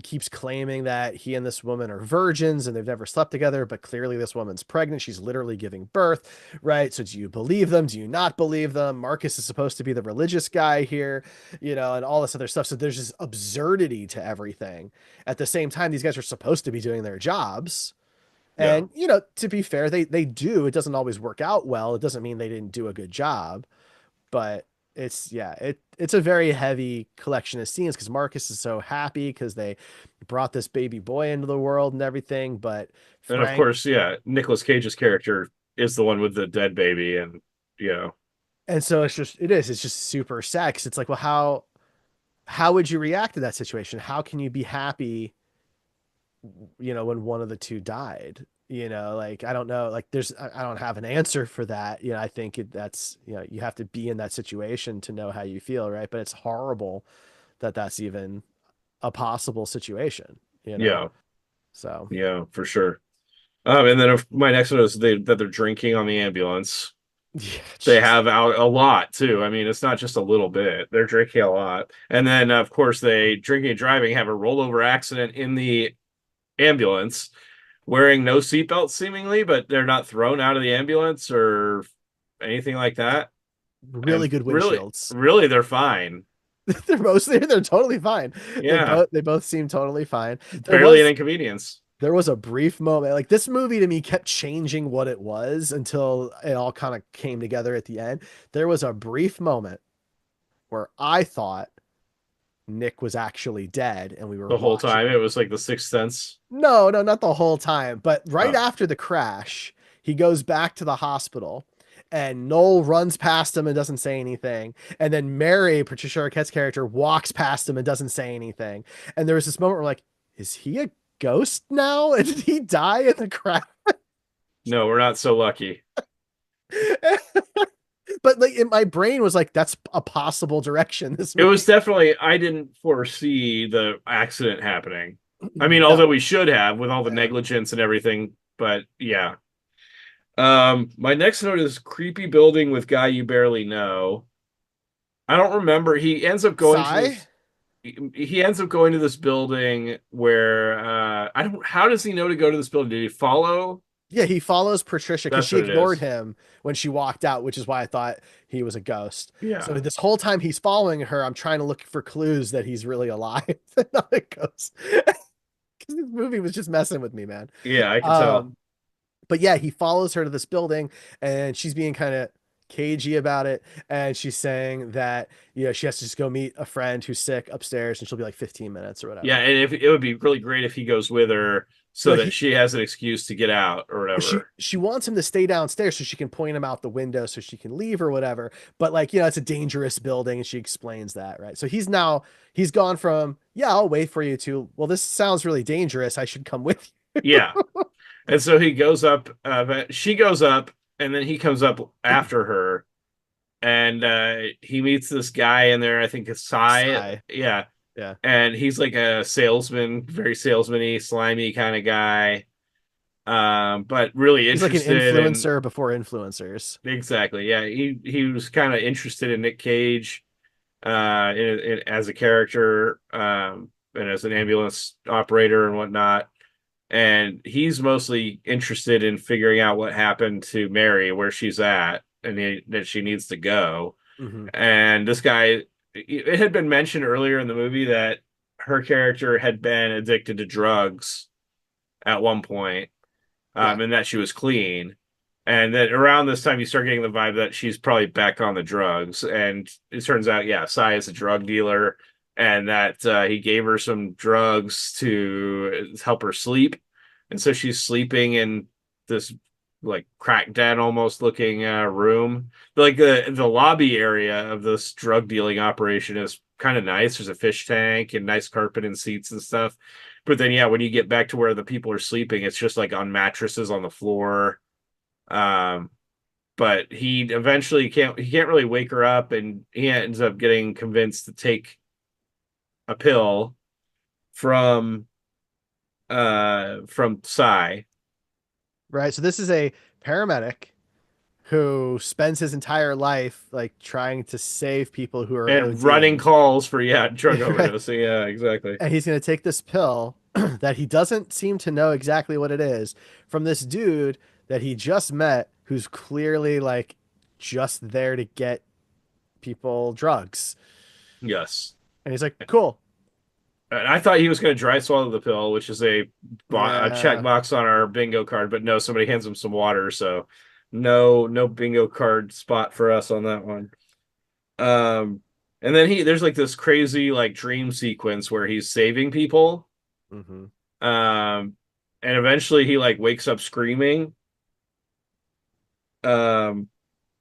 keeps claiming that he and this woman are virgins and they've never slept together, but clearly this woman's pregnant. She's literally giving birth, right? So do you believe them? Do you not believe them? Marcus is supposed to be the religious guy here, and all this other stuff. So there's this absurdity to everything. At the same time, these guys are supposed to be doing their jobs, Yeah. And to be fair, they do. It doesn't always work out well. It doesn't mean they didn't do a good job, but it's a very heavy collection of scenes because Marcus is so happy because they brought this baby boy into the world and everything. But And of Frank, course, yeah, Nicolas Cage's character is the one with the dead baby, and you know, and so it's just super sad 'cause it's like, well, how would you react to that situation? How can you be happy, when one of the two died? Like I don't know, like I don't have an answer for that. I think that's, you have to be in that situation to know how you feel, right? But it's horrible that that's even a possible situation. yeah, So yeah, for sure. And then my next one is that they're drinking on the ambulance. yeah, They jeez. have out a lot too. I mean, it's not just a little bit. They're drinking a lot. And then of course they drinking and driving have a rollover accident in the ambulance, wearing no seatbelt seemingly, but they're not thrown out of the ambulance or anything like that. Really And good really, windshields. really they're fine. They're totally fine. Yeah. They both seem totally fine. There Barely an was inconvenience. there was a brief moment, like this movie to me kept changing what it was until it all kind of came together at the end. There was a brief moment where I thought Nick was actually dead and we were The whole watching. time it was like the Sixth Sense. No, no, not the whole time, but right Oh, after the crash, he goes back to the hospital and Noel runs past him and doesn't say anything. And then Mary, Patricia Arquette's character, walks past him and doesn't say anything. And there was this moment where like, is he a ghost now? And did he die in the crash? no, we're not so lucky. But like in my brain was like, that's a possible direction this It was movie. definitely, I didn't foresee the accident happening. I mean, although No. we should have with all the Yeah. negligence and everything, but yeah. My next note is creepy building with guy you barely know. I don't remember. He ends up going to Sigh? this. He ends up going to this building where I don't. How does he know to go to this building? Did he follow? Yeah, he follows Patricia because That's she what it ignored is. him when she walked out, which is why I thought he was a ghost. So Yeah, this whole time he's following her, I'm trying to look for clues that he's really alive, not a ghost. Because this movie was just messing with me, man. yeah, I can tell. Um, but yeah, he follows her to this building and she's being kind of cagey about it. And she's saying that, she has to just go meet a friend who's sick upstairs and she'll be like 15 minutes or Yeah, whatever. and if it would be really great if he goes with her so No, that she has an excuse to get out or she whatever. she wants him to stay downstairs so she can point him out the window so she can leave or whatever. But like, it's a dangerous building and she explains that, right? So he's gone from, yeah, I'll wait for you to, well, this sounds really dangerous. I should come with Yeah, and so he goes up. She goes up, and then he comes up you. after her, and he meets this guy in there. I think it's Sai. Sigh. Yeah, Yeah. and he's like a salesman, very salesman-y, slimy kind of guy. But really He's like an interested in influencer before influencers. exactly. Yeah, he was kind of interested in Nic Cage, as a character, and as an ambulance operator and whatnot. And he's mostly interested in figuring out what happened to Mary, where she's at, and that she needs to go. Hmm. And this guy, it had been mentioned earlier in the movie that her character had been addicted to drugs at one point, Yeah. and that she was clean. And then around this time, you start getting the vibe that she's probably back on the drugs. And it turns out, yeah, Sai is a drug dealer, and that he gave her some drugs to help her sleep. And so she's sleeping in this like crack den almost looking room. Like the lobby area of this drug dealing operation is kind of nice. There's a fish tank and nice carpet and seats and stuff. But then yeah, when you get back to where the people are sleeping, it's just like on mattresses on the floor. Um, but he can't really wake her up, and he ends up getting convinced to take a pill from Psy Right. So this is a paramedic who spends his entire life like trying to save people who are and running ODing. calls for yeah, drug Right. overdose. Yeah, exactly. And he's going to take this pill that he doesn't seem to know exactly what it is from this dude that he just met who's clearly like just there to get people drugs. Yes. And he's like, cool. And I thought he was going to dry swallow the pill, which is a check Yeah. box on our bingo card, but no, somebody hands him some water, so no bingo card spot for us on that one. Um, and then there's like this crazy like dream sequence where he's saving people. Hmm. Um, and eventually he like wakes up screaming. Um,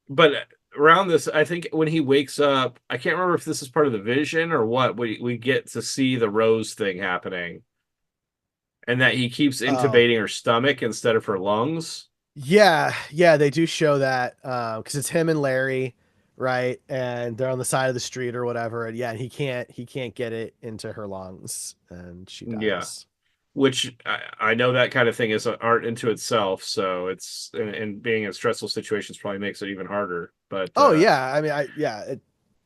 but around this, I think when he wakes up, I can't remember if this is part of the vision or what. We get to see the Rose thing happening, and that he keeps Oh, intubating her stomach instead of her lungs. yeah, yeah, they do show that because it's him and Larry, right? And they're on the side of the street or whatever. And yeah, he can't get it into her lungs, and she Yeah, dies. which I know that kind of thing is an art into itself. So and being in stressful situations probably makes it even harder. Oh yeah, I mean,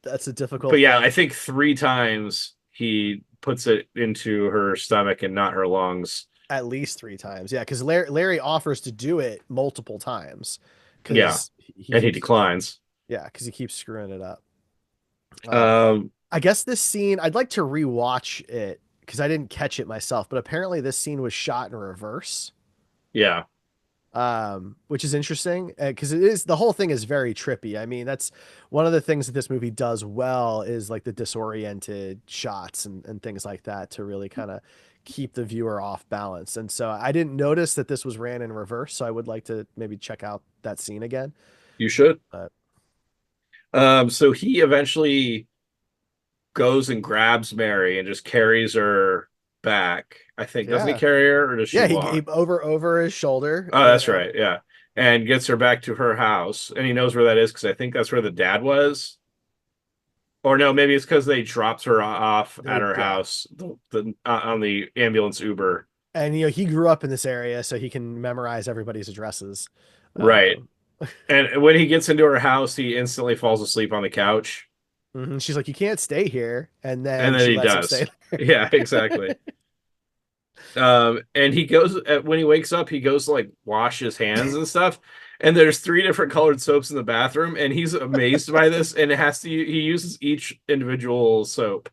that's a But difficult yeah, I thing. think three times he puts it into her stomach and not her lungs. At least three times, yeah, because Larry offers to do it multiple times Yeah, because he and he keeps, declines. yeah, because he keeps screwing it up. Uh, Um, I guess this scene, I'd like to rewatch it because I didn't catch it myself, but apparently this scene was shot in reverse, yeah, which is interesting because it is the whole thing is very trippy. I mean, that's one of the things that this movie does well is like the disoriented shots and things like that to really kind of keep the viewer off balance. And so I didn't notice that this was ran in reverse, so I would like to maybe check out that scene again. you should. But So he eventually goes and grabs Mary and just carries her back. I think doesn't he yeah, carry her or does she yeah, he walk? over his shoulder, Oh, that's right. Yeah. And gets her back to her house. And he knows where that is because I think that's where the dad was. Or no, maybe it's because they dropped her off at her yeah. house on the ambulance Uber. And he grew up in this area, so he can memorize everybody's addresses. Right. Um, And when he gets into her house, he instantly falls asleep on the couch. mhm. She's like, "You can't stay here," and And then then she he lets him stay does. there. Yeah, exactly. And he goes when he wakes up, he goes to like wash his hands and stuff. And there's three different colored soaps in the bathroom, and he's amazed by this. And he uses each individual soap.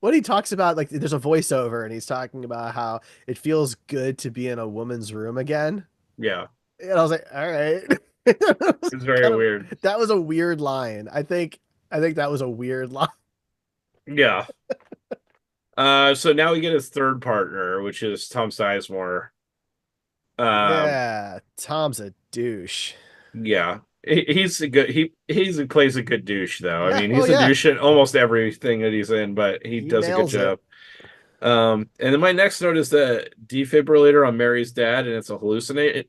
What he talks about, like, there's a voiceover, and he's talking about how it feels good to be in a woman's room again. Yeah, And I was like, "All right." it's very Kind of, weird. that was a weird line. I think that was a weird line. Yeah. So now we get his third partner, which is Tom Sizemore. Um, Yeah, Tom's a douche. yeah. He's a good he plays a good douche though. I Yeah, mean, oh he's a yeah, douche in almost everything that he's in, but he he does a good nails it. job. And then my next note is the defibrillator on Mary's dad, and it's a hallucination.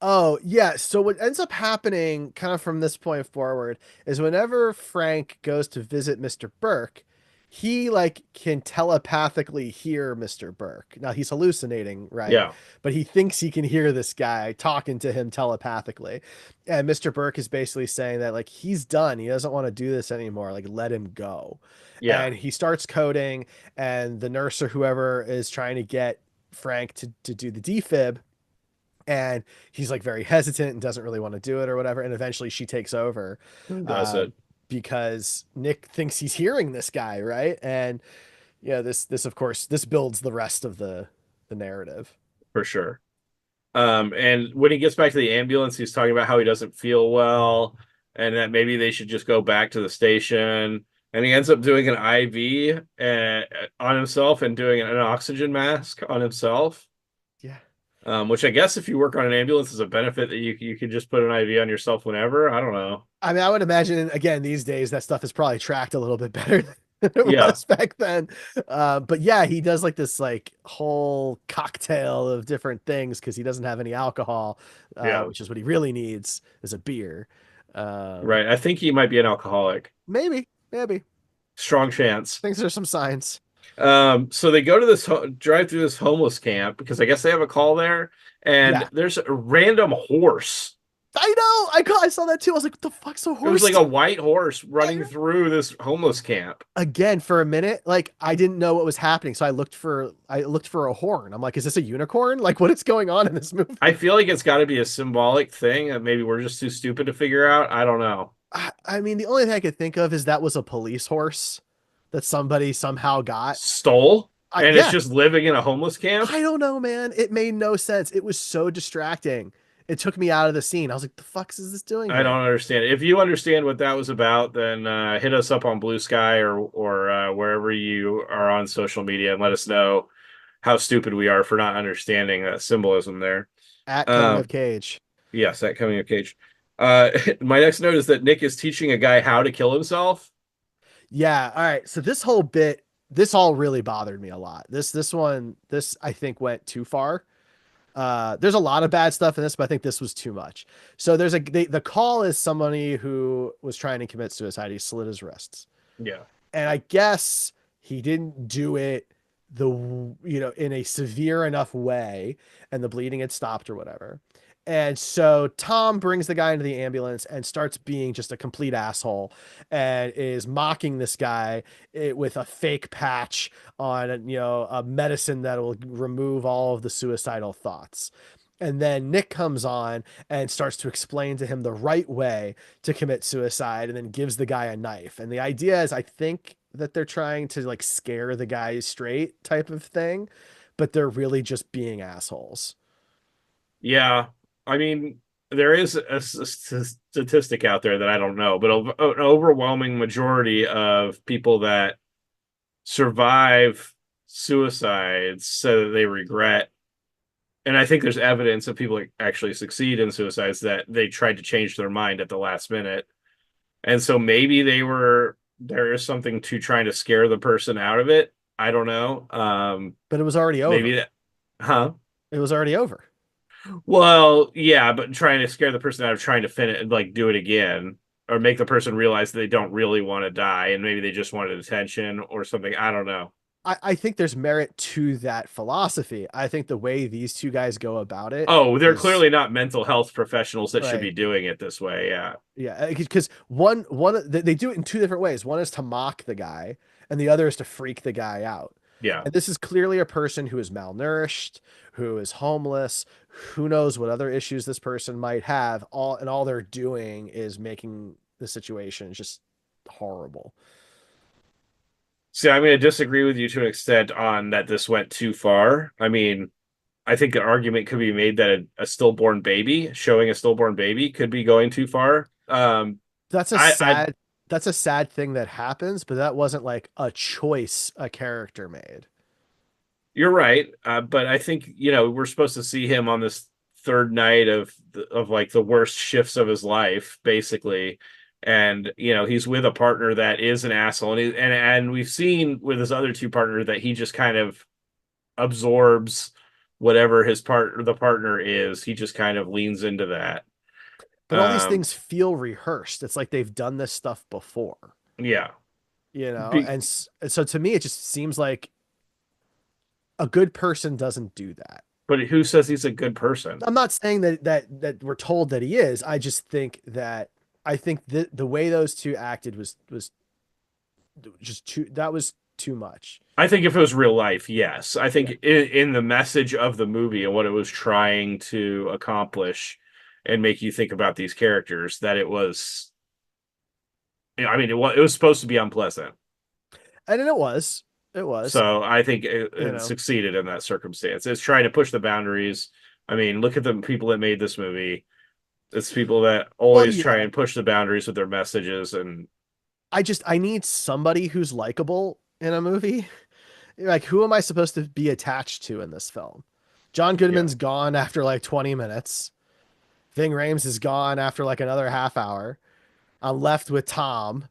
Oh, yeah. So what ends up happening kind of from this point forward is whenever Frank goes to visit Mr. Burke, he like can telepathically hear Mr. Burke. Now he's hallucinating, right? Yeah, But he thinks he can hear this guy talking to him telepathically. And Mr. Burke is basically saying that like he's done. He doesn't want to do this anymore. Like let him go. yeah, And he starts coding and the nurse or whoever is trying to get Frank to do the defib and he's like very hesitant and doesn't really want to do it or whatever. And eventually she takes over does uh, it because Nick thinks he's hearing this guy, right? And yeah, this of course this builds the rest of the narrative. for sure. And when he gets back to the ambulance, he's talking about how he doesn't feel well and that maybe they should just go back to the station. And he ends up doing an IV on himself and doing an oxygen mask on himself. Yeah. Which I guess if you work on an ambulance is a benefit that you can just put an IV on yourself whenever. I don't know. I mean, I would imagine again these days that stuff is probably tracked a little bit better than it Yeah, was back then. But yeah, he does like this like whole cocktail of different things because he doesn't have any alcohol, yeah, which is what he really needs is a beer. Um, right. I think he might be an alcoholic. maybe Strong chance. thinks there's some signs. So they go to drive through this homeless camp because I guess they have a call there, and Yeah, there's a random horse. I know. I saw that too. I was like, what the fuck's a It was horse? like a white horse running through this homeless camp. Again, for a minute, like I didn't know what was happening, so I looked for a horn. I'm like, is this a unicorn? Like, what is going on in this I movie? feel like it's got to be a symbolic thing that maybe we're just too stupid to figure out. I don't know. I mean, the only thing I could think of is that was a police horse. that somebody somehow got. Stole, and it's Yeah, just living in a homeless camp. I don't know, man. It made no sense. It was so distracting. It took me out of the scene. I was like, the fuck is this doing I here? don't understand. If you understand what that was about, then hit us up on Blue Sky or wherever you are on social media and let us know how stupid we are for not understanding that symbolism there. At Coming of Um, Cage. yes, that coming of Cage. My next note is that Nick is teaching a guy how to kill himself. Yeah. All right. So this whole bit, this all really bothered me a lot. This I think went too far. There's a lot of bad stuff in this, but I think this was too much. So the call is somebody who was trying to commit suicide. He slit his wrists. Yeah. And I guess he didn't do it in a severe enough way and the bleeding had stopped or whatever. And so Tom brings the guy into the ambulance and starts being just a complete asshole and is mocking this guy with a fake patch on, a medicine that will remove all of the suicidal thoughts. And then Nick comes on and starts to explain to him the right way to commit suicide and then gives the guy a knife. And the idea is, I think that they're trying to like scare the guy straight type of thing, but they're really just being assholes. Yeah. I mean, there is a statistic out there that I don't know, but an overwhelming majority of people that survive suicides say that they regret. And I think there's evidence of people that actually succeed in suicides that they tried to change their mind at the last minute. And so maybe there is something to trying to scare the person out of it. I don't know. But it was already Maybe over. that, huh? It was already over. Well, yeah, but trying to scare the person out of trying to finish, like do it again, or make the person realize that they don't really want to die, and maybe they just wanted attention or something. I don't know. I think there's merit to that philosophy. I think the way these two guys go about it Oh, they're is clearly not mental health professionals that should be right. doing it this way. Yeah, Yeah, because they do it in two different ways. One is to mock the guy, and the other is to freak the guy out. yeah. And this is clearly a person who is malnourished, who is homeless, who knows what other issues this person might have. All they're doing is making the situation just horrible. See, I'm going to disagree with you to an extent on that this went too far. I mean, I think an argument could be made that a stillborn baby, showing a stillborn baby, could be going too far. That's a I sad that's a sad thing that happens, but that wasn't like a choice a character made. You're right, but I think we're supposed to see him on this third night of like the worst shifts of his life, basically, and he's with a partner that is an asshole, and we've seen with his other two partner that he just kind of absorbs whatever the partner is. He just kind of leans into that. But all these Um, things feel rehearsed. It's like they've done this stuff before, yeah, Be, and so to me it just seems like a good person doesn't do that. but who says he's a good person? I'm not saying that we're told that he is. I just think that I think the way those two acted was just too much. I think if it was real life, yes. I think Yeah. in the message of the movie and what it was trying to accomplish and make you think about these characters, that it was, I mean, it was supposed to be unpleasant. And then it was, So I think it, you it know. succeeded in that circumstance. It's trying to push the boundaries. I mean, look at the people that made this movie. It's people that Well, always try yeah. and push the boundaries with their messages. And I need somebody who's likable in a movie. Like, who am I supposed to be attached to in this film? John yeah, Goodman's gone after like 20 minutes. Ving Rhames is gone after like another half hour. I'm left with Tom,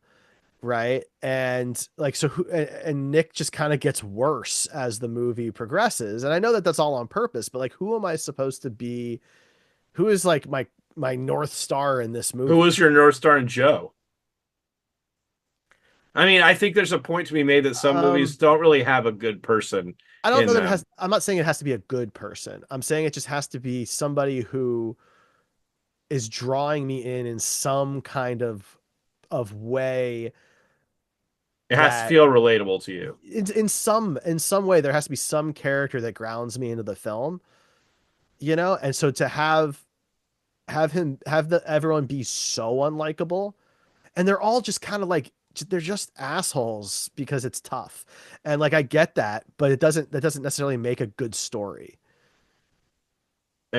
right? And like, so and Nick just kind of gets worse as the movie progresses. And I know that that's all on purpose, but like, who am I supposed to be? Who is like my North Star in this who movie? was your North Star and Joe? I mean, I think there's a point to be made that some movies Um, don't really have a good person I don't know in that it has, them. I'm not saying it has to be a good person. I'm saying it just has to be somebody who is drawing me in some kind of way It has to that feel relatable to you. in some way there has to be some character that grounds me into the film. And so to have everyone be so unlikable, and they're all just kind of like they're just assholes because it's tough. And like I get that, but that doesn't necessarily make a good story,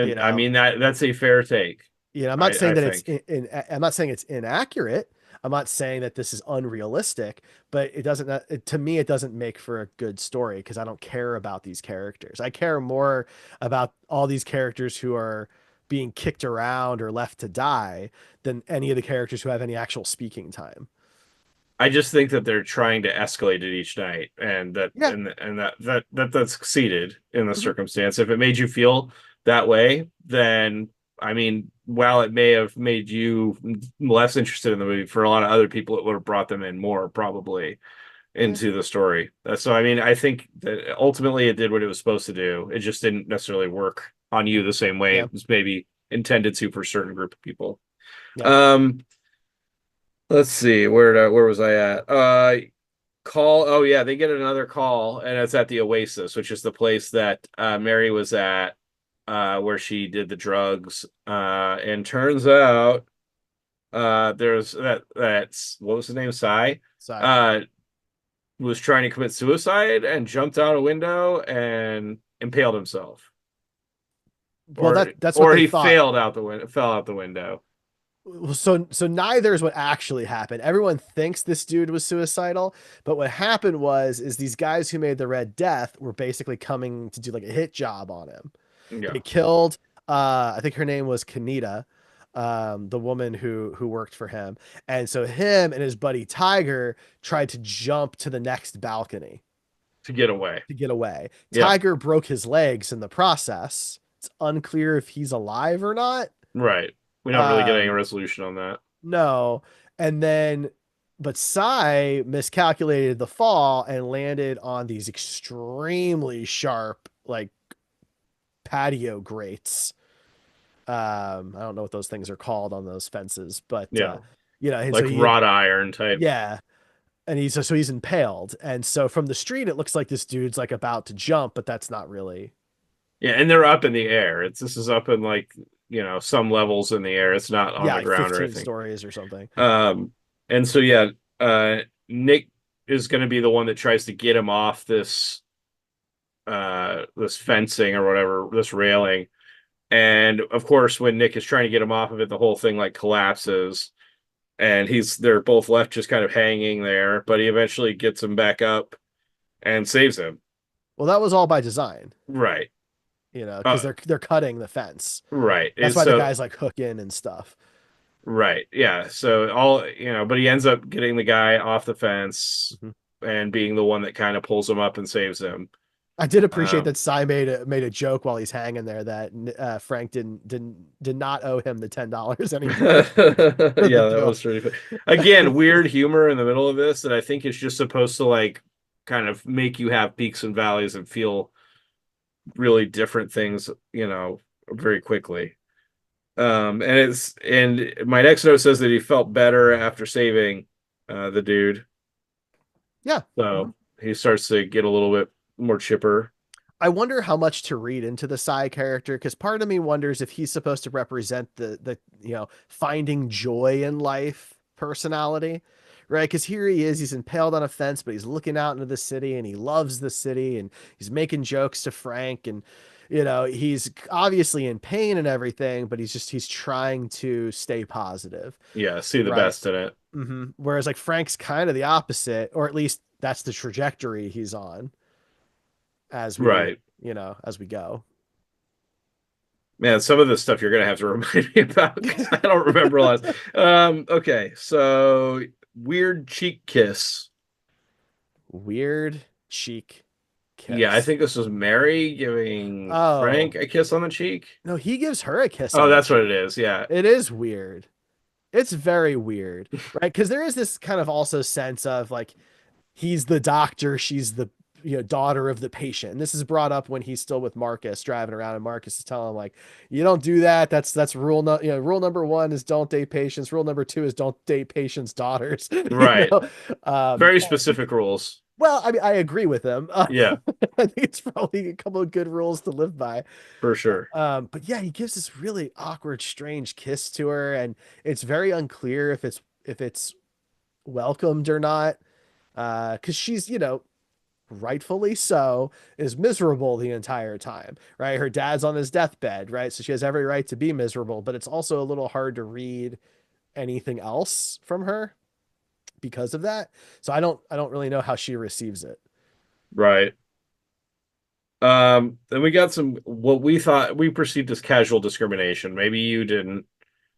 you And I know. mean that's a fair take. I'm not saying I that it's think. I'm not saying it's inaccurate. I'm not saying that this is unrealistic, but it doesn't to me it doesn't make for a good story because I don't care about these characters. I care more about all these characters who are being kicked around or left to die than any of the characters who have any actual speaking time. I just think that they're trying to escalate it each night, Yeah. and that succeeded in the Mhm. circumstance. If it made you feel that way, then I mean, while it may have made you less interested in the movie, for a lot of other people, it would have brought them in more probably Yeah. into the story. So I mean, I think that ultimately it did what it was supposed to do. It just didn't necessarily work on you the same way Yeah. it was maybe intended to for a certain group of people. Yeah. Um, let's see, where was I at? Call. Oh yeah, they get another call, and it's at the Oasis, which is the place that Mary was at, where she did the drugs. And turns out, there's that's what was his name, Cy, Sorry. uh, was trying to commit suicide and jumped out a window and impaled himself, Well, or that's what or they he thought. failed out the window, fell out the window. So neither is what actually happened. Everyone thinks this dude was suicidal, but what happened was is these guys who made the Red Death were basically coming to do like a hit job on him. They Yeah, killed I think her name was Kanita, the woman who worked for him. And so him and his buddy Tiger tried to jump to the next balcony to get away. to get away. Yeah, Tiger broke his legs in the process. It's unclear if he's alive or not. right. We don't really get any Um, resolution on that. No. And then, but Sai miscalculated the fall and landed on these extremely sharp, like patio grates. I don't know what those things are called on those fences, but Yeah, and so like wrought iron type. yeah, and he's impaled, and so from the street it looks like this dude's like about to jump, but that's not really. Yeah, and they're up in the air. This is up in like, some levels in the air. It's not on Yeah, the like ground or 15 anything. stories or something. Um, and so yeah, Nick is going to be the one that tries to get him off this fencing or whatever, this railing. And of course, when Nick is trying to get him off of it, the whole thing like collapses, and they're both left just kind of hanging there. But he eventually gets him back up and saves him. Well, that was all by design, Right. because Uh, they're cutting the fence. right. That's And why the so guys like hook in and stuff. right. Yeah. So but he ends up getting the guy off the fence Mhm. and being the one that kind of pulls him up and saves him. I did appreciate Um, that Cy made a joke while he's hanging there that Frank did not owe him the $10 anymore for the yeah, that bill. was really fun. Again, weird humor in the middle of this that I think is just supposed to like kind of make you have peaks and valleys and feel really different things, very quickly. And my next note says that he felt better after saving the dude. Yeah. Mhm. So he starts to get a little bit more chipper. I wonder how much to read into the Cy character because part of me wonders if he's supposed to represent the finding joy in life personality, right? Because here he is, he's impaled on a fence, but he's looking out into the city and he loves the city and he's making jokes to Frank and he's obviously in pain and everything, but he's trying to stay positive, Yeah, see the right? best in it. Whereas like Frank's kind of the opposite, or at least that's the trajectory he's on as we Right. as we go. Man, some of this stuff you're gonna have to remind me about because I don't remember a lot. Okay, so weird cheek kiss. Weird cheek Yeah, I kiss. think this was Mary giving Oh, Frank a kiss on the cheek. no, he gives her a kiss Oh, on the that's what it cheek. is. Yeah. It is weird. It's very weird, right? Because there is this kind of also sense of like he's the doctor, she's the daughter of the patient. And this is brought up when he's still with Marcus driving around, and Marcus is telling him like, you don't do that. That's rule no, rule number one is don't date patients. Rule number two is don't date patients' daughters. Right. Um, Very specific rules. well, I mean, I agree with him. Yeah, I think it's probably a couple of good rules to live by. for sure. But yeah, he gives this really awkward, strange kiss to her, and it's very unclear if it's welcomed or not. Because she's, rightfully so, is miserable the entire time, right? Her dad's on his deathbed, right? So she has every right to be miserable, but it's also a little hard to read anything else from her because of that. So I don't really know how she receives it. Right. Then we got some what we thought we perceived as casual discrimination. Maybe you didn't.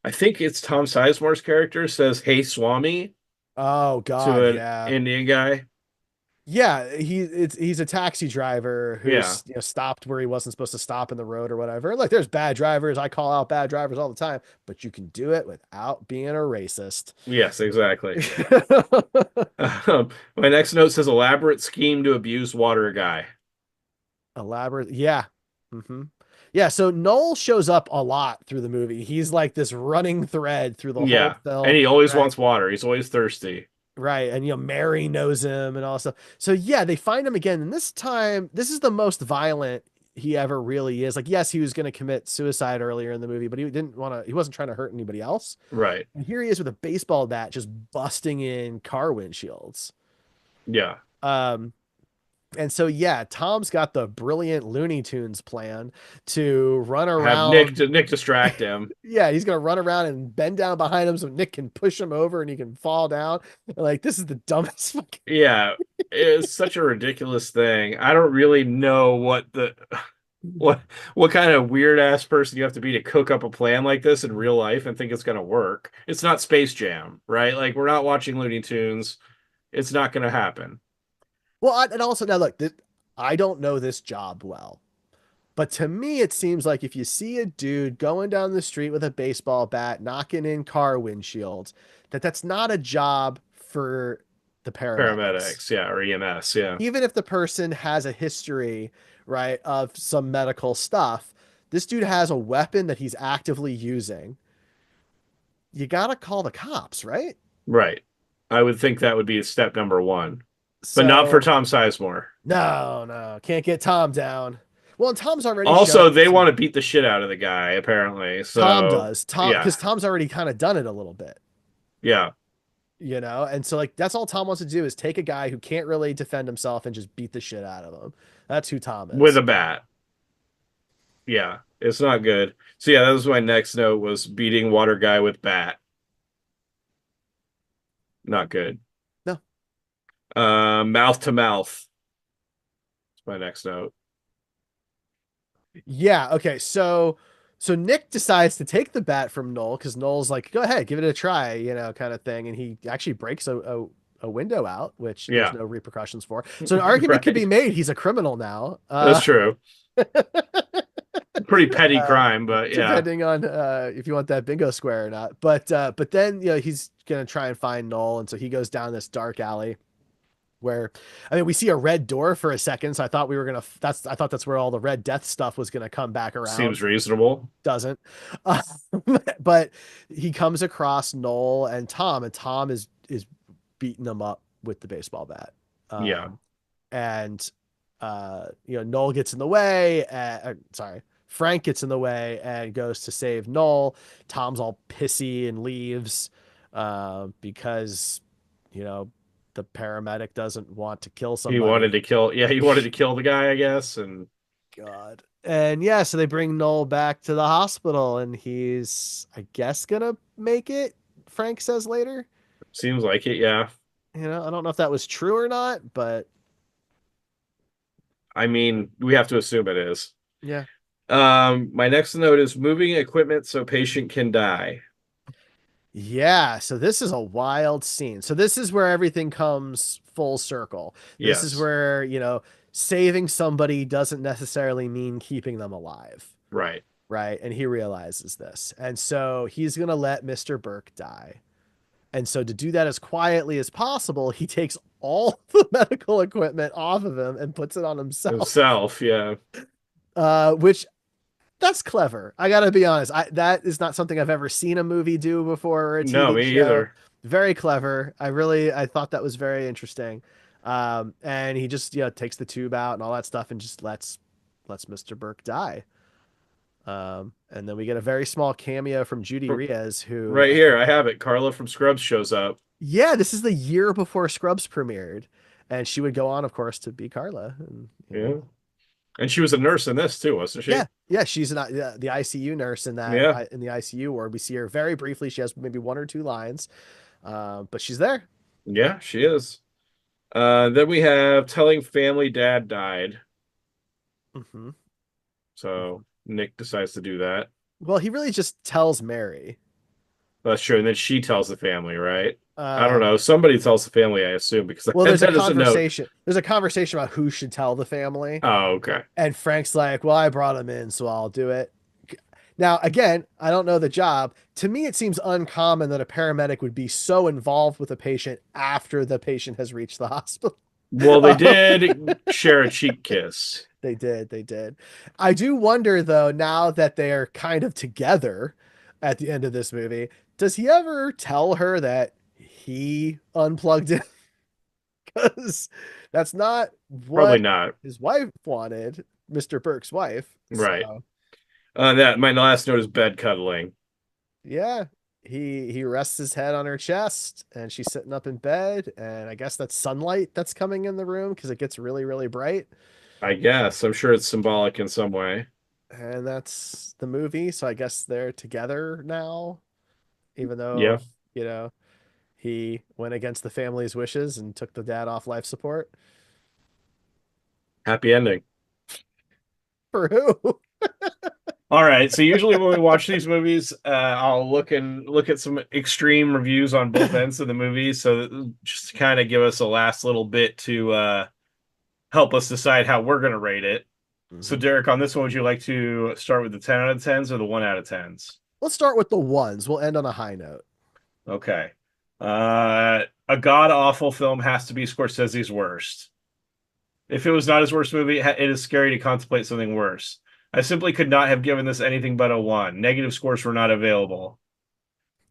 I think it's Tom Sizemore's character says, "Hey, Swami," Oh to God, an yeah. Indian guy. Yeah, he's a taxi driver Yeah. who's stopped where he wasn't supposed to stop in the road or whatever. Like there's bad drivers. I call out bad drivers all the time, but you can do it without being a racist. Yes, exactly. My next note says elaborate scheme to abuse water guy. Elaborate. Yeah. hmm Yeah, so Noel shows up a lot through the movie. He's like this running thread through the whole Yeah. And film, he always right? wants water. He's always thirsty. Right. And Mary knows him and all that stuff. So yeah, they find him again. And this time, this is the most violent he ever really is. Like, yes, he was going to commit suicide earlier in the movie, but he wasn't trying to hurt anybody else. Right. And here he is with a baseball bat just busting in car windshields. Yeah. Um, and so yeah, Tom's got the brilliant Looney Tunes plan to run Have around. Nick distract him. Yeah, he's gonna run around and bend down behind him so Nick can push him over and he can fall down. Like, this is the dumbest fucking. Yeah. It's such a ridiculous thing. I don't really know what what kind of weird ass person you have to be to cook up a plan like this in real life and think it's gonna work. It's not Space Jam, right? Like we're not watching Looney Tunes. It's not gonna happen. Well, and also now look, I don't know this job well, but to me it seems like if you see a dude going down the street with a baseball bat, knocking in car windshields, that's not a job for the paramedics. Paramedics, yeah, or EMS, yeah. Even if the person has a history, right, of some medical stuff, this dude has a weapon that he's actively using. You gotta call the cops, right? Right. I would think that would be step number one, but not for So Tom Sizemore. no, no, can't get Tom down. Well, and Tom's already shown Also, they some. want to beat the shit out of the guy, apparently. Tom So, does. Tom, yeah, because Tom's already kind of done it a little bit, yeah, and so like that's all Tom wants to do is take a guy who can't really defend himself and just beat the shit out of him. That's who Tom with is. a bat. Yeah, it's not good. So, yeah, that was my next note was beating water guy with bat. Not good. No. Mouth to mouth. That's my next note. Yeah. Okay. So Nick decides to take the bat from Noel because Noel's like, go ahead, give it a try, kind of thing, and he actually breaks a window out, which there's Yeah, no repercussions for. So an argument could be right. made he's a criminal now. That's true. Pretty petty crime, but yeah, Depending on if you want that bingo square or not. But then he's gonna try and find Noel, and so he goes down this dark alley where I mean we see a red door for a second, so I thought we were gonna I thought that's where all the Red Death stuff was gonna come back around. seems reasonable. Doesn't. Uh, but he comes across Noel and Tom is beating him up with the baseball bat. Yeah, And Noel gets in the way. Sorry, Frank gets in the way and goes to save Noel. Tom's all pissy and leaves because the paramedic doesn't want to kill he wanted somebody. to kill. Yeah, he wanted to kill the guy, I guess, and God. And yeah, so they bring Noel back to the hospital and he's, I guess, gonna make it, Frank says later. seems like it. Yeah, I don't know if that was true or not, but I mean, we have to assume it is. yeah. My next note is moving equipment so patient can die. Yeah, so this is a wild scene. So this is where everything comes full circle. This is Yes, where, saving somebody doesn't necessarily mean keeping them alive, right. right? And he realizes this. And so he's going to let Mr. Burke die. And so to do that as quietly as possible, he takes all the medical equipment off of him and puts it on himself. Himself, yeah. Which that's clever. I gotta be honest. That is not something I've ever seen a movie do before or a No, TV me show. either. Very clever. I thought that was very interesting. And he just takes the tube out and all that stuff and just lets Mr. Burke die. And then we get a very small cameo from Judy Reyes, who Right here, I have it. Carla from Scrubs shows up. Yeah, this is the year before Scrubs premiered, and she would go on, of course, to be Carla. And Yeah. And she was a nurse in this too, wasn't she? yeah, yeah, she's the ICU nurse in that Yeah. in the ICU ward. We see her very briefly. She has maybe one or two lines, but she's there. Yeah, she is. Then we have telling family dad died. Hmm. So Nick decides to do that. Well, he really just tells Mary. That's true. And then she tells the family, right? I don't Um, know. Somebody tells the family, I assume, because I well, had that as a note. There's a conversation about who should tell the family, Oh, okay. and Frank's like, "Well, I brought him in, so I'll do it." Now, again, I don't know the job. To me, it seems uncommon that a paramedic would be so involved with a patient after the patient has reached the hospital. Well, they Um, did share a cheek kiss. they did, they did. I do wonder though, now that they're kind of together at the end of this movie, does he ever tell her that he unplugged it? Because that's not Probably what not. his wife wanted, Mr. Burke's wife. Right. So That my last note is bed cuddling. yeah, he rests his head on her chest, and she's sitting up in bed, and I guess that's sunlight that's coming in the room because it gets really, really bright. I guess. I'm sure it's symbolic in some way. And that's the movie. So I guess they're together now, even Yeah. though, you know, he went against the family's wishes and took the dad off life support. Happy ending. For who? All right. So usually when we watch these movies, I'll look at some extreme reviews on both ends of the movie. So just to kind of give us a last little bit to help us decide how we're going to rate it. So Mhm. Derek, on this one, would you like to start with the 10 out of 10s or the 1 out of 10s? Let's start with the ones. We'll end on a high note. Okay. A god awful film has to be Scorsese's worst. If it was not his worst movie, it is scary to contemplate something worse. I simply could not have given this anything but a 1. Negative scores were not available.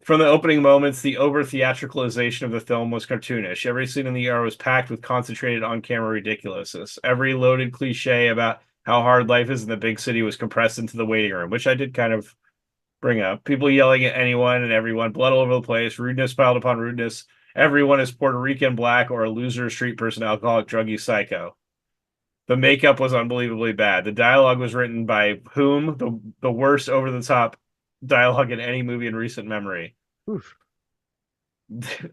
From the opening moments, the over theatricalization of the film was cartoonish. Every scene in the ER was packed with concentrated on camera ridiculousness. Every loaded cliche about how hard life is in the big city was compressed into the waiting room, which I did kind of bring up. People yelling at anyone and everyone, blood all over the place, rudeness piled upon rudeness. Everyone is Puerto Rican, black, or a loser, street person, alcoholic, druggy, psycho. The makeup was unbelievably bad. The dialogue was written by whom? The worst over the top dialogue in any movie in recent memory. Oof.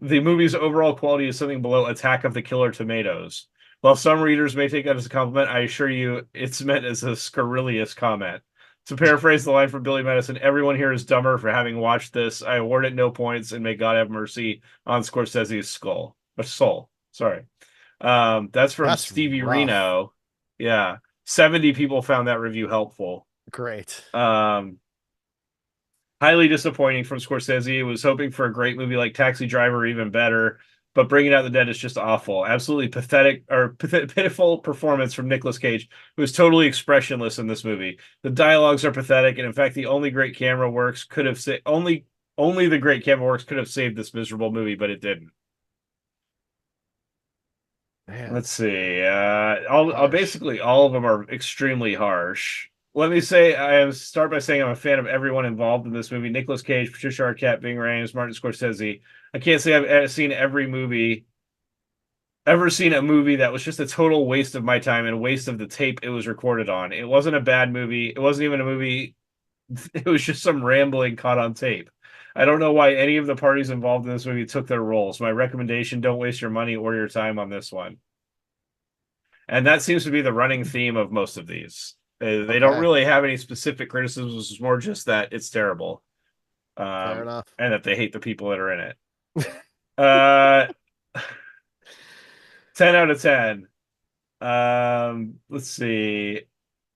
The movie's overall quality is something below Attack of the Killer Tomatoes. While some readers may take that as a compliment, I assure you it's meant as a scurrilous comment. To paraphrase the line from Billy Madison, everyone here is dumber for having watched this. I award it no points, and may God have mercy on Scorsese's soul. Sorry. That's from That's Stevie rough. Reno. Yeah. 70 people found that review helpful. Great. Um, Highly disappointing from Scorsese. Was hoping for a great movie like Taxi Driver, or even better, but Bringing Out the Dead is just awful. Absolutely pathetic or pitiful performance from Nicolas Cage, who is totally expressionless in this movie. The dialogues are pathetic, and in fact, the only great camera works could have only the great camera works could have saved this miserable movie, but it didn't. Man, Let's see. I'll harsh. basically all of them are extremely harsh. Let me say, start by saying I'm a fan of everyone involved in this movie: Nicolas Cage, Patricia Arquette, Ving Rhames, Martin Scorsese. I can't say I've seen ever seen a movie that was just a total waste of my time and a waste of the tape it was recorded on. It wasn't a bad movie. It wasn't even a movie. It was just some rambling caught on tape. I don't know why any of the parties involved in this movie took their roles. My recommendation: don't waste your money or your time on this one. And that seems to be the running theme of most of these. They don't Okay. really have any specific criticisms. It's more just that it's terrible, Fair enough. and that they hate the people that are in it. Uh, 10 out of 10. Let's see.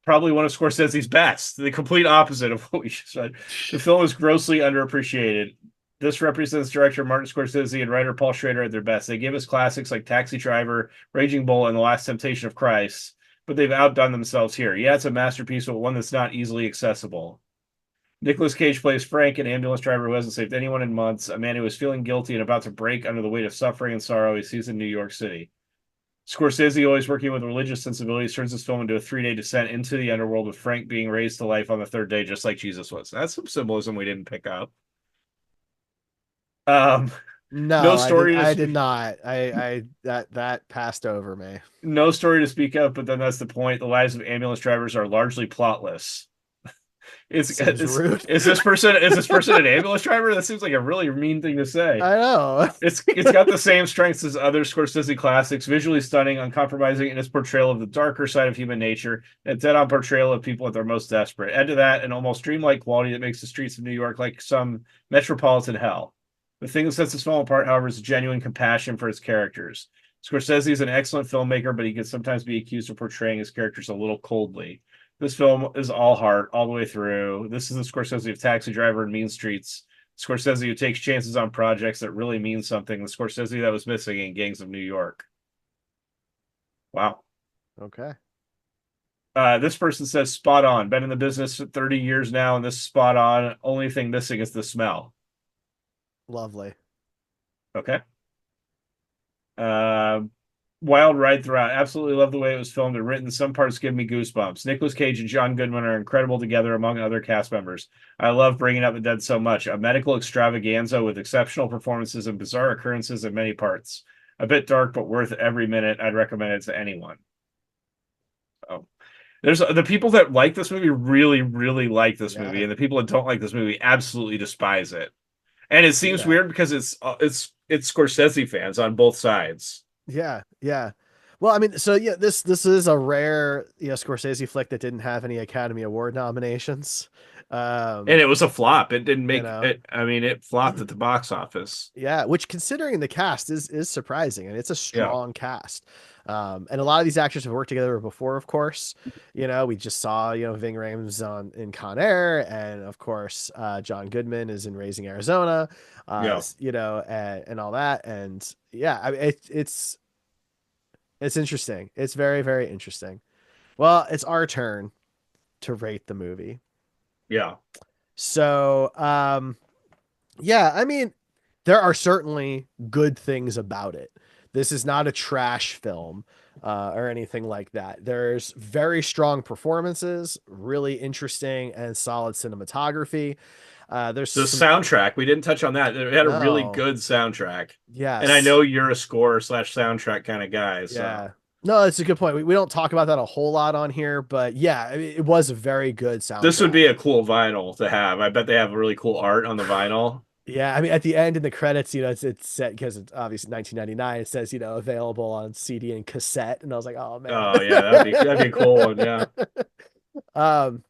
Probably one of Scorsese's best. The complete opposite of what we just said. The film is grossly underappreciated. This represents director Martin Scorsese and writer Paul Schrader at their best. They give us classics like Taxi Driver, Raging Bull, and The Last Temptation of Christ, but they've outdone themselves here. Yeah, it's a masterpiece, but one that's not easily accessible. Nicolas Cage plays Frank, an ambulance driver who hasn't saved anyone in months, a man who is feeling guilty and about to break under the weight of suffering and sorrow he sees in New York City. Scorsese, always working with religious sensibilities, turns this film into a 3 day descent into the underworld with Frank being raised to life on the third day, just like Jesus was. That's some symbolism we didn't pick up. Um, No No, story to I did speak. not. I that passed over me. No story to speak of, but then that's the point. The lives of ambulance drivers are largely plotless. Seems rude. Is this person an ambulance driver? That seems like a really mean thing to say. I know. It's got the same strengths as other Scorsese classics, visually stunning, uncompromising in its portrayal of the darker side of human nature, and dead-on portrayal of people at their most desperate. Add to that an almost dreamlike quality that makes the streets of New York like some metropolitan hell. The thing that sets this film apart, however, is genuine compassion for its characters. Scorsese is an excellent filmmaker, but he can sometimes be accused of portraying his characters a little coldly. This film is all heart all the way through. This is the Scorsese of Taxi Driver and Mean Streets. Scorsese who takes chances on projects that really mean something. The Scorsese that was missing in Gangs of New York. Wow. Okay. This person says spot on. Been in the business for 30 years now, and this is spot on. Only thing missing is the smell. Lovely. Okay. Uh, Wild ride throughout. Absolutely love the way it was filmed and written. Some parts give me goosebumps. Nicolas Cage and John Goodman are incredible together among other cast members. I love Bringing Up the Dead so much. A medical extravaganza with exceptional performances and bizarre occurrences in many parts. A bit dark, but worth every minute. I'd recommend it to anyone. Oh. There's the people that like this movie really, really like this movie, Yeah. and the people that don't like this movie absolutely despise it. And it seems Yeah. weird because it's Scorsese fans on both sides. Yeah. Yeah. Well, I mean, so yeah, this is a rare, Scorsese flick that didn't have any Academy Award nominations. And Um, it was a flop. It didn't you make know. it. I mean, it flopped at the box office. Yeah, which considering the cast is surprising, and it's a Yeah, strong cast. And a lot of these actors have worked together before, of course. We just saw, Ving Rhames on in Con Air, and of course, John Goodman is in Raising Arizona, yeah, and all that. And yeah, it's interesting. It's very, very interesting. Well, it's our turn to rate the movie. yeah, So, yeah, I mean, there are certainly good things about it. This is not a trash film or anything like that. There's very strong performances, really interesting and solid cinematography. There's the some, soundtrack. We didn't touch on that. It had a really no, good soundtrack, and I yes, know you're a score slash soundtrack kind of guy. So yeah. No, that's a good point. We don't talk about that a whole lot on here, but yeah, I mean, it was a very good this would soundtrack. be a cool vinyl to have. I bet they have really cool art on the vinyl. Yeah, I mean, at the end in the credits, it's set because it's obviously 1999. It says, available on CD and cassette, and I was like, oh man. Oh yeah, that'd be a cool one. Yeah, um,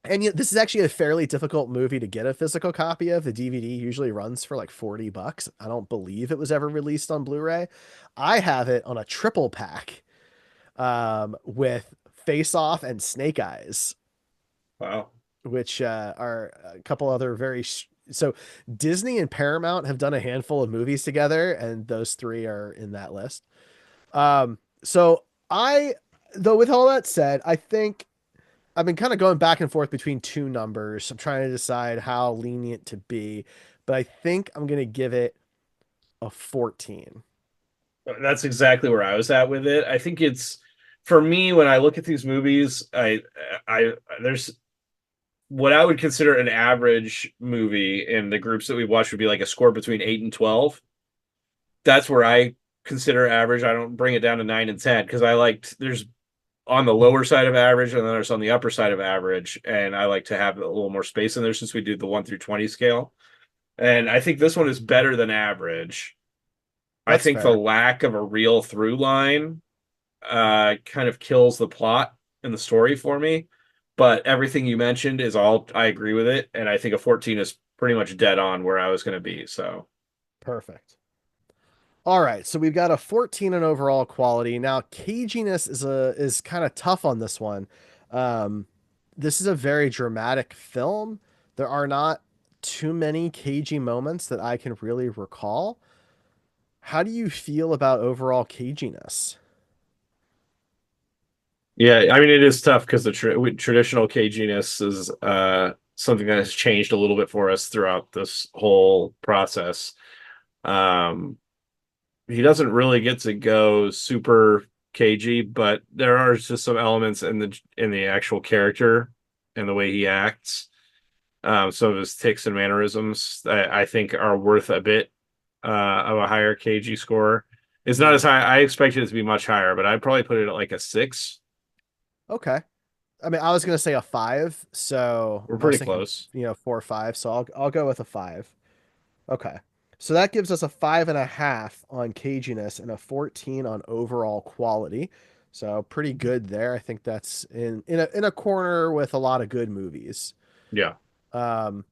and this is actually a fairly difficult movie to get a physical copy of. The DVD usually runs for like $40. I don't believe it was ever released on Blu-ray. I have it on a triple pack, with Face Off and Snake Eyes, wow. which are a couple other so Disney and Paramount have done a handful of movies together, and those three are in that list. So I, though, with all that said, I think I've been kind of going back and forth between two numbers. I'm trying to decide how lenient to be, but I think I'm gonna give it a 14. That's exactly where I was at with it. I think it's for me when I look at these movies, I there's what I would consider an average movie in the groups that we watch would be like a score between 8 and 12. That's where I consider average. I don't bring it down to 9 and 10 because I liked there's on the lower side of average and then there's on the upper side of average. And I like to have a little more space in there since we do the 1 through 20 scale. And I think this one is better than average. I That's think the fair. lack of a real through line kind of kills the plot and the story for me. But everything you mentioned is all I agree with it, and I think a 14 is pretty much dead on where I was going to be. So Perfect. All right, so we've got a 14 in overall quality. Now, caginess is kind of tough on this one. Um, this is a very dramatic film. There are not too many cagey moments that I can really recall. How do you feel about overall caginess? yeah, I mean it is tough because the traditional caginess is something that has changed a little bit for us throughout this whole process. Um, he doesn't really get to go super cagey, but there are just some elements in the actual character and the way he acts. Some of his ticks and mannerisms I think are worth a bit of a higher KG score. It's not Hmm. as high. I expected it to be much higher, but I'd probably put it at like a 6. Okay. I mean, I was gonna say a five, so We're I was pretty thinking, close. 4 or 5. So I'll go with a five. Okay. So that gives us a 5.5 on caginess and a 14 on overall quality. So pretty good there. I think that's in a corner with a lot of good movies. Yeah, Um,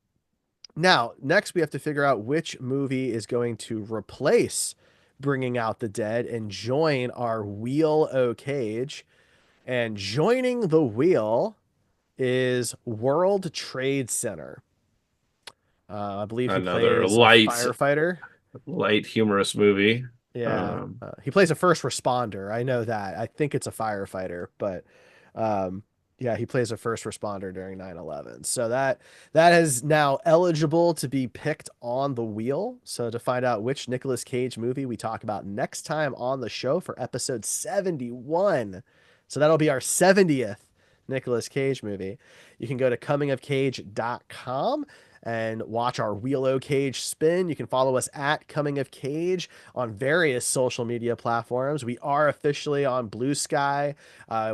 Now, next we have to figure out which movie is going to replace Bringing Out the Dead and join our Wheel O Cage. And joining the wheel is World Trade Center. I believe he another plays a firefighter. light, humorous movie. Yeah, Um, he plays a first responder. I know that. I think it's a firefighter, but um, yeah, he plays a first responder during 9/11. So that is now eligible to be picked on the wheel. So to find out which Nicolas Cage movie we talk about next time on the show for episode 71. So that'll be our 70th Nicolas Cage movie. You can go to comingofcage.com and watch our Wheel O Cage spin. You can follow us at Coming of Cage on various social media platforms. We are officially on Blue Sky.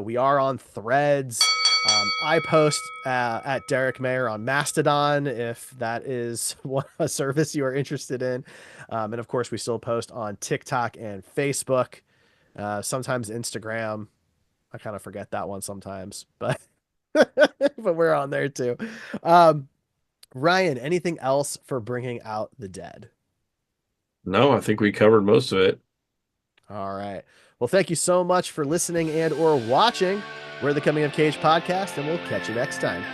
We are on Threads. I post at Derek Mayer on Mastodon if that is a service you are interested in. And of course, we still post on TikTok and Facebook, sometimes Instagram. I kind of forget that one sometimes, but but we're on there too. Um, Ryan, anything else for Bringing Out the Dead? no, I think we covered most of it. All right. Well, thank you so much for listening and or watching. We're the Coming of Cage podcast, and we'll catch you next time.